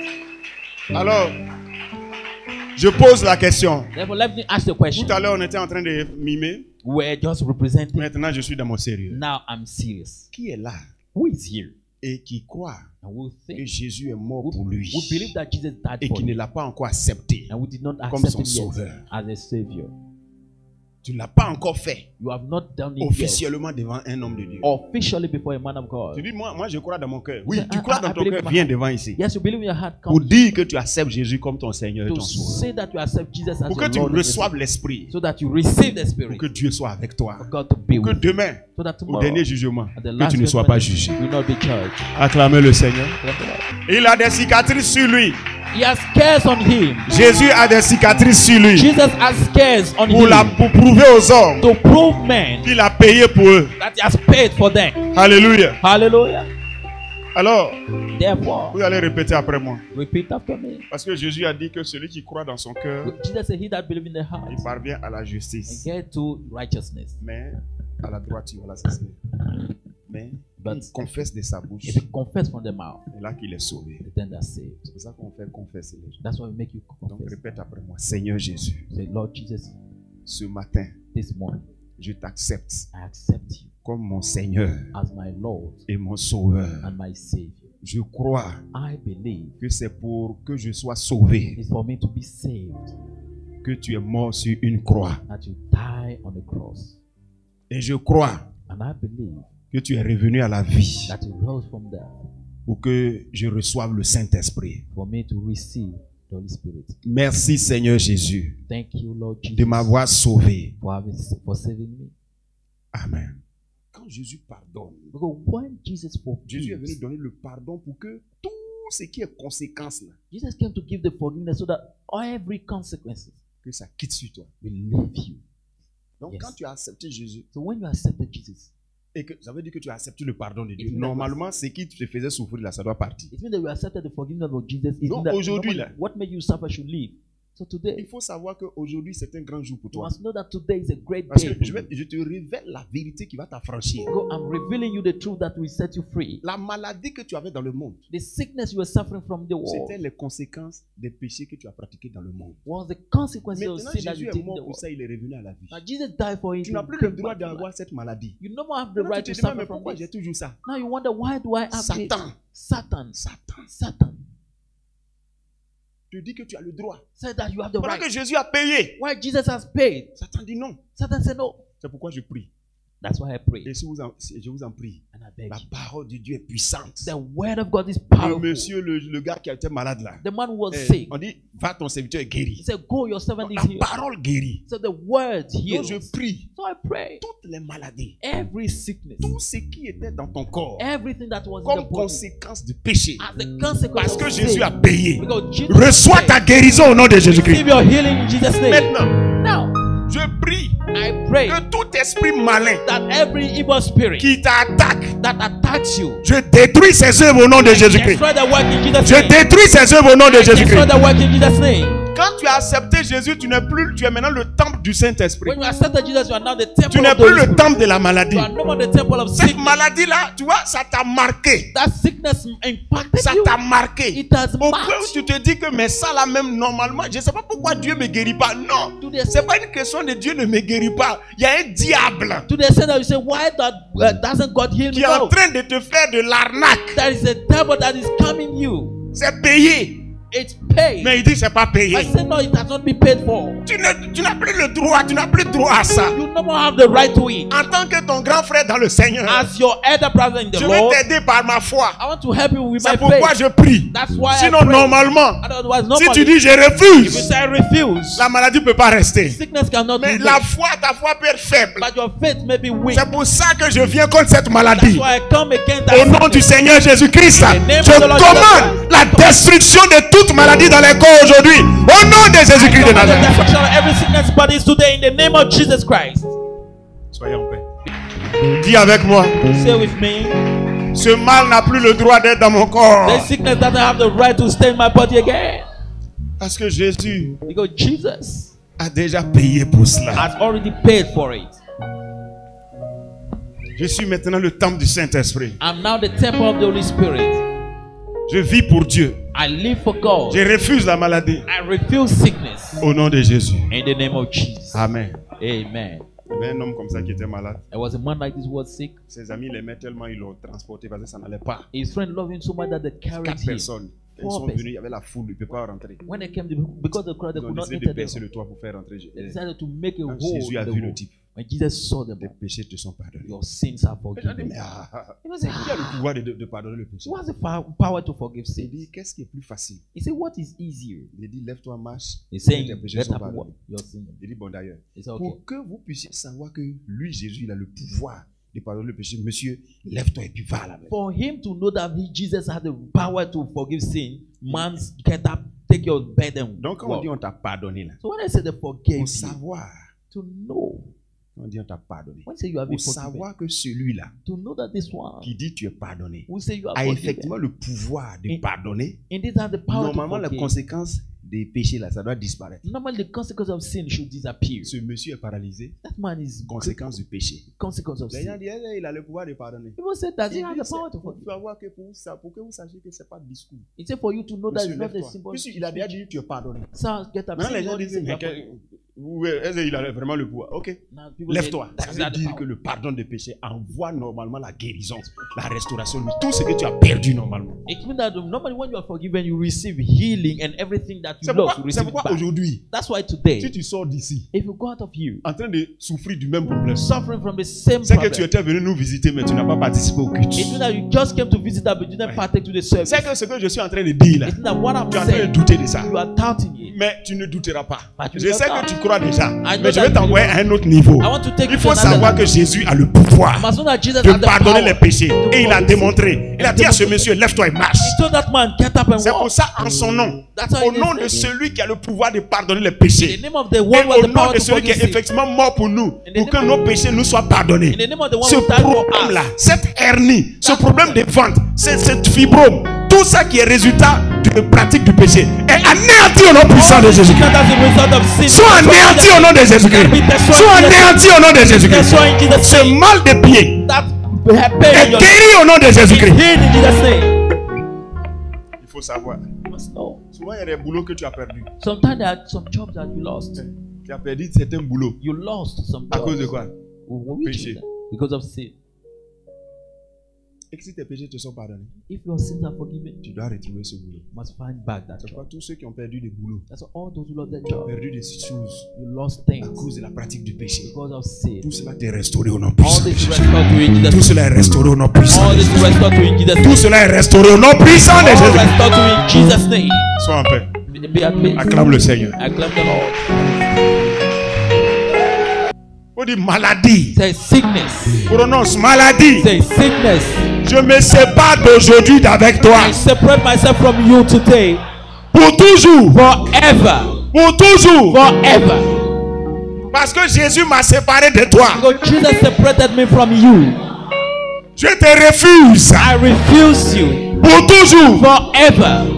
Alors, je pose la question. Therefore, let me ask the question. Tout à l'heure, on était en train de mimer. We're just representing. Maintenant, je suis dans mon sérieux. Now I'm serious. Qui est là Who is here? et qui croit And who que think? Jésus est mort pour lui Who believe that Jesus died et for qui ne him l'a pas encore accepté? and who did not comme accept son him yet sauveur. as a savior? Tu ne l'as pas encore fait You have not done it yet officiellement devant un homme de Dieu. officially before a man of God. Tu dis, moi je crois dans mon cœur. Oui, Yeah, tu crois dans I ton believe cœur, in my viens heart. devant ici. Yes, you believe in your heart. Pour Come dire que tu acceptes Jésus comme ton Seigneur et to ton sauveur. say that you accept Jesus as Pour que your tu Lord and reçoives Savior. l'Esprit. So that you receive the Pour Spirit que Dieu soit avec toi. for God to be Pour que with you. demain, So that au tomorrow, dernier jugement, at the que last tu ne sois judgment, pas jugé. you will not be judged. Acclamez le Seigneur. Acclaim the Lord. Il a des cicatrices sur lui. He has scars on him. Jésus a des cicatrices sur lui. Jesus has scars on Pour him prouver aux hommes to prove men qu'il a payé pour eux. that he has paid for them. Alléluia. Hallelujah. Alors, Therefore, vous allez répéter après moi. repeat after me. Parce que Jésus a dit que celui qui croit dans son cœur, Jesus said, "He that believes in the heart il parvient à la and justice. get to righteousness, Mais à la droiture, voilà, c'est ça. Mais But il confesse de sa bouche. if you confess from the mouth, C'est là qu'il est sauvé. then that's saved." C'est pour ça qu'on fait confesser les gens. That's why we make you Donc confess. répète après moi. Seigneur Jésus, Say, Lord Jesus, ce matin, this morning je t'accepte I accept you comme mon Seigneur as my Lord et mon Sauveur. and my Savior. Je crois I believe que c'est pour que je sois sauvé it's for me to be saved que tu es mort sur une croix. that you die on the cross. Et je crois And I believe que tu es revenu à la vie that He rose from there pour que je reçoive le Saint-Esprit. for me to receive the Holy Spirit. Merci Seigneur Jésus Thank you, Lord Jesus, de m'avoir sauvé. for saving me. Amen. Quand Jésus pardonne, Because when Jesus Jésus est venu forgives, donner le pardon pour que tout ce qui est conséquence là, Jesus came to give the forgiveness so that every consequences que ça quitte sur toi. will leave you. Donc Yes. quand tu as accepté Jésus, So when you accepted Jesus, et que ça veut dire que tu as accepté le pardon de Dieu, It means normalement ce qui te faisait souffrir là, ça doit partir. it means that you accepted the forgiveness of Jesus. It Donc, means that aujourd'hui, normally là, what made you suffer should leave. So today, Il faut savoir qu'aujourd'hui c'est un grand jour pour you toi. must know that today is a great Parce day. que for you. je te révèle la vérité qui va t'affranchir. Go, I'm revealing you the truth that will set you free. La maladie que tu avais dans le monde, The sickness you were suffering from the world c'était les conséquences des péchés que tu as pratiqués dans le monde. was the consequences of Maintenant, sin that Jésus you est did in mort the pour world. ça, il est revenu à la vie. Now Jesus died for it. Tu n'as plus le droit d'avoir cette maladie. You no more have the Maintenant, right tu to te dis, mais suffer from pourquoi j'ai this. toujours ça? Now you wonder, why do I have it? Satan. Satan. Satan Satan te dit que tu as le droit. said that you have the Pendant right. que Jésus a payé, Why Jesus has paid? Satan dit non. Satan said no. C'est pourquoi je prie. That's why I pray. Et si je vous en prie, And I beg la you. parole de Dieu est puissante. The word of God is Le powerful. monsieur, le gars qui était malade là, The man who was eh, sick. on dit, va ton serviteur est He guéri. said, go, your servant is La healed. parole guérit. So the word Donc heals. je prie. So I pray. Toutes les maladies, Every sickness, tout ce qui était dans ton corps, everything that was in comme the body, conséquence du péché, as the consequence parce que of Jésus sin, a payé. because Jesus Reçois paid. ta guérison au nom de Jésus-Christ. Receive your healing in Jesus' name. Maintenant, Now, je prie I pray que tout esprit malin that every evil spirit qui t'attaque, that attacks you, je détruis ses œuvres au nom de Jésus-Christ. destroy the work in Jesus' Je name. détruis ses œuvres au nom de Destroy Jésus-Christ. the work in Jesus' name. Quand tu as accepté Jésus, tu es maintenant le temple du Saint-Esprit. When you accepted Jesus, you are now the Tu temple n'es of the plus Holy le Spirit. temple de la maladie. You are no more the temple of Cette sickness. maladie-là, tu vois, ça t'a marqué. That sickness impacted Ça you. t'a marqué. It has Au point où marked tu te dis que mais ça là même normalement, je ne sais pas pourquoi Dieu ne me guérit pas. Non, to the c'est pas une question de Dieu ne me guérit pas. Il y a un diable to the extent that you say, why doesn't God heal qui me? est en No. train de te faire de l'arnaque. There is a devil that is coming you. C'est payé. It's paid. Mais il dit c'est pas payé. I say no, it has not been paid for. Tu n'as plus le droit, tu n'as plus droit à ça. You no more have the right to it. En tant que ton grand frère dans le Seigneur, As your elder brother in the je vais Lord, t'aider par ma foi. I want to help you with my C'est pourquoi faith. je prie. That's why Sinon, I pray. normalement, Otherwise, si normally, tu dis je if you refuse, say I refuse, la maladie ne peut pas rester. sickness cannot Mais remain. la foi, ta foi peut être faible. But your faith may be weak. C'est pour ça que je viens contre cette That's maladie. why I come against Au that nom du sickness. Seigneur Jésus-Christ, In the name je of the Lord commande la destruction de toute maladie dans les corps aujourd'hui. Au nom de Jésus-Christ de Command the Nazareth. destruction of every sickness bodies today in the name of Jesus Christ. Soyez en paix. Dis avec moi, Say with me, ce mal n'a plus le droit d'être dans mon corps. this sickness doesn't have the right to stay in my body again. Parce que Jésus Because Jesus a déjà payé pour cela. has already paid for it. Je suis maintenant le temple du Saint-Esprit. I'm now the temple of the Holy Spirit. Je vis pour Dieu. I live for God. Je refuse la maladie. I refuse sickness. Au nom de Jésus. In the name of Jesus. Amen. Amen. Il y avait un homme comme ça qui était malade. There was a man like this who was sick. Ses amis l'aimaient tellement, ils l'ont transporté parce que ça n'allait pas. His friend loved him so much that they carried 4 him. personnes. Ils Four sont persons. venus, il y avait la foule, il ne peut pas rentrer. When they came, because the crowd, they Ils ont could not décidé de enter percer them. le toit pour faire rentrer. They decided to make a Quand hole Jésus in a the vu le wall. type, When Jesus saw them, tes péchés te sont pardonnés. your sins are Il a dit, forgiven. mais ah, He was like, qui a le pouvoir de pardonner le péché? who has the power to forgive Il sins? dit, qu'est-ce qui est plus facile? He said, what is easier? Il dit, lève-toi, marche. He's et saying, tes péchés let sont up pardonnés. your sin. Il dit, bon d'ailleurs, He said, okay. pour que vous puissiez savoir que lui, Jésus, il a le pouvoir de pardonner le péché, monsieur, lève-toi et puis va à la maison. For him to know that Jesus had the power to forgive sin, man, get up, take your bed and Donc, quand on walk. dit on t'a pardonné, là, So when I say they forgave pour you, savoir, to know, quand on dit on t'a pardonné, when I say you have been pour forgiven, savoir que celui-là to know that this one, qui dit tu es pardonné who say you are a forgiven, effectivement le pouvoir de In- pardonner, indeed has the power normalement to les forgive. conséquences des péchés là, ça doit disparaître. Normally, the consequence of sin should disappear. Ce monsieur est paralysé, That man is conséquence du péché. consequence of Les gens sin. disent, il a le pouvoir de pardonner. People say that he Il has dit, the power to il faut forgive. savoir que pour que vous sachiez que ce n'est pas de discours. He said for you to know that Monsieur, it's not a lève-toi. simple. Puisqu'il a déjà dit tu es pardonné. So get up. Maintenant say les gens what he disent, said, you mais are forgiven. Oui, est-ce qu'il a vraiment le pouvoir? Ok. Now people Lève-toi. say, Ça "That's veut not the dire power." que le pardon des péchés envoie normalement la guérison, la restauration, tout ce que tu as perdu normalement. It means that normally when you are forgiven, you receive healing and everything that you C'est lost, pourquoi, you c'est receive it pourquoi back. aujourd'hui, That's why si today, tu sors d'ici if you go out of you, en train de souffrir du même problème, suffering from the same c'est que tu problem, étais venu nous visiter, mais tu n'as pas participé au culte. it means that you just came to visit us but you didn't partake to the service. C'est que ce que je suis en train de dire là, It means that what I'm tu es en train de saying, douter de ça. you are doubting it. Mais tu ne douteras pas. But you Je will sais not que tu doubt. crois déjà, I know mais je that vais you t'envoyer will. à un autre niveau. I want to take Il you faut to another savoir level. que Jésus a le pouvoir Must know that Jesus de has the pardonner power les péchés. to Et il a forgive démontré. Il a dit à ce monsieur, lève-toi et marche. He told that man, get up and C'est pour walk. ça, en son nom, That's why au he nom said, de celui qui a le pouvoir de pardonner les in péchés, the name of the et one who has au the nom power de to celui qui forgive est sin, effectivement mort pour nous, the pour que name nos péchés nous soient pardonnés. in the name of the one Ce who died for problème-là, us, cette hernie, ce problème de ventre, cette fibrome, tout ça qui est résultat de pratique du péché est anéanti au nom puissant de Jésus-Christ. that's the result of sin. Sois anéanti au nom de Jésus-Christ. Sois anéanti au nom de Jésus-Christ. Ce mal de pied That est pain in your guéri au nom de is Jésus-Christ. healed in Jesus' name. Il faut savoir. You must know. Souvent, il y a des boulots que tu as perdus. Sometimes there are some jobs that you lost. Tu as perdu certains boulots. You lost some À jobs. cause de quoi? Which Péché. is that? Because of sin. Et que si tes péchés te sont pardonnés, If your sins are forgiven, tu dois retrouver ce boulot. you must find back that C'est job. pourquoi tous ceux qui ont perdu des boulots, That's why all those who lost their qui ont job, perdu des choses you lost à things cause de la pratique du péché, because of sin. tout cela est restauré au nom All puissant de this Jésus. restored to you in Tout Jesus' cela est restauré au nom puissant All de this Jésus. restored to you in Jesus' Tout name. cela est restauré au nom puissant de All Jésus. restored to you in Jesus' name. Sois en paix. Be at peace. Acclame le Seigneur. Acclaim the Lord. On dit maladie. Say sickness. Prononce maladie. Say sickness. Je me sépare d'aujourd'hui d'avec toi. I separate myself from you today. Pour toujours. Forever. Pour toujours. Forever. Parce que Jésus m'a séparé de toi. Because Jesus separated me from you. Je te refuse. I refuse you. Pour toujours. Forever.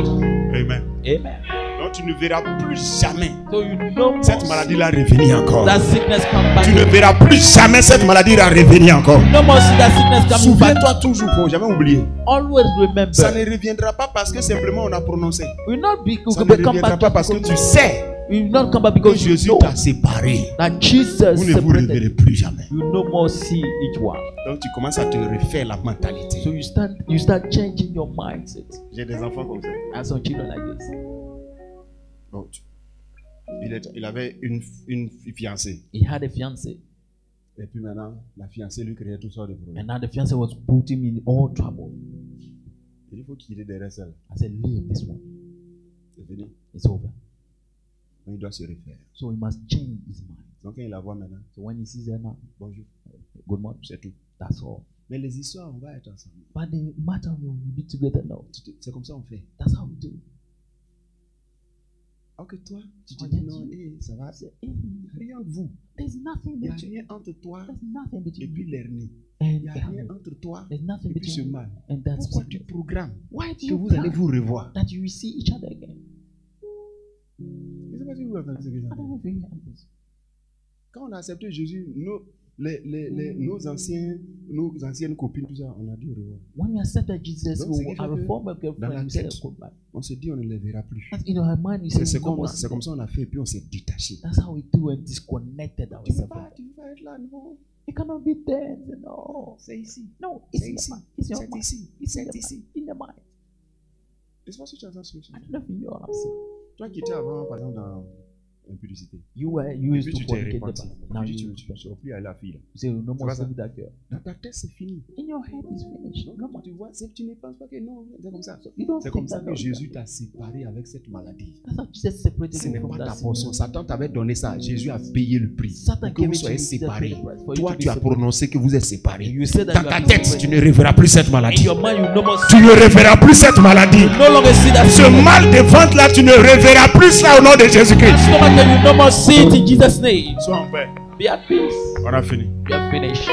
Amen. Amen. Donc tu ne verras plus jamais So you know cette maladie-là revenir encore. that sickness come back. Tu ne verras plus jamais cette maladie-là revenir encore. No more see that sickness coming back. Souviens-toi toujours, faut jamais oublier. Always remember. Ça ne reviendra pas parce que simplement on a prononcé. Will not be Ça ne come reviendra back pas parce que tu sais will not come back que because you Jésus know t'a séparé. that Jesus Vous ne vous reverrez separated. plus jamais. You no more see each one. Donc tu commences à te refaire la mentalité. So you start changing your mindset. J'ai des enfants comme ça. And some children like this. Bon, il avait une fiancée. He had a fiancée, Et puis maintenant, la fiancée lui créait toutes sortes de problèmes. and now the fiancée was putting him in all trouble. Il faut qu'il ait derrière elle. I said, leave this one. C'est fini. It's over. Donc il doit se refaire. So he must change his mind. Donc quand il la voit maintenant, So when he sees her now, bonjour, good morning. c'est tout. That's all. Mais les histoires, on va être ensemble. But the matter will be together now. C'est comme ça on fait. That's how we do. Alors que toi, tu te Oh, dis yes. non, ça va, Say, hey, rien de vous. there's nothing Il n'y a between rien entre toi There's nothing et between puis you l'hernie. and Il n'y a the rien hammer. entre toi There's nothing et puis ce between you mal. and that Pourquoi tu sickness. programmes Why do que you vous allez plan vous revoir? that you will see each other again? Je ne sais pas si vous entendez ce que I j'entends. don't know if you hear this. Quand on a accepté Jésus, nos anciennes copines, tout ça, on a dit au revoir. When we accepted Jesus, Donc, c'est we, quelque our chose que former dans girlfriend, la we said, tête, "Go back." on s'est dit on ne les verra plus. That's in our mind. We said, C'est "No more comme ça on a fait et puis on s'est détaché. That's how we do and disconnected Tu ne ourselves. peux pas être là, non. It cannot be there. No, C'est ici. no, it's C'est in ici. the mind. It's your C'est mind. ici. It's in C'est the ici. mind. In the mind. N'est-ce pas si tu entends ce que je I dis? don't know if you know what I'm saying. Toi qui étais avant, par exemple, dans l'impudicité. You Et used puis to tu t'es fornicate the repenti. past. Now Tu you ne vas plus aller à la fille. Là. say no more pas stay ça. with that girl. Dans ta tête, c'est fini. In your head, it's finished. No Donc more. tu vois, tu ne penses pas que non, c'est comme ça. You don't C'est think comme ça that que no. Jésus t'a séparé avec cette maladie. That's how Jesus separated Ce you n'est from pas ta that portion. sin. Satan t'avait donné ça. Jésus a payé le prix. Satan Pour que gave vous it to soyez you, Jesus séparés. paid the price for you Toi, to be tu as separated. prononcé que vous êtes séparés. You said that Dans you ta are tête, tu separated. ne reverras plus cette In maladie. your mind, you no more Tu ne reverras plus cette maladie. no longer see that Ce sin. mal de ventre là, tu ne reverras plus ça au nom de Jésus-Christ. That stomach that you no more see it in Jesus' name. Sois en paix. Be at peace. On a fini. We are finished.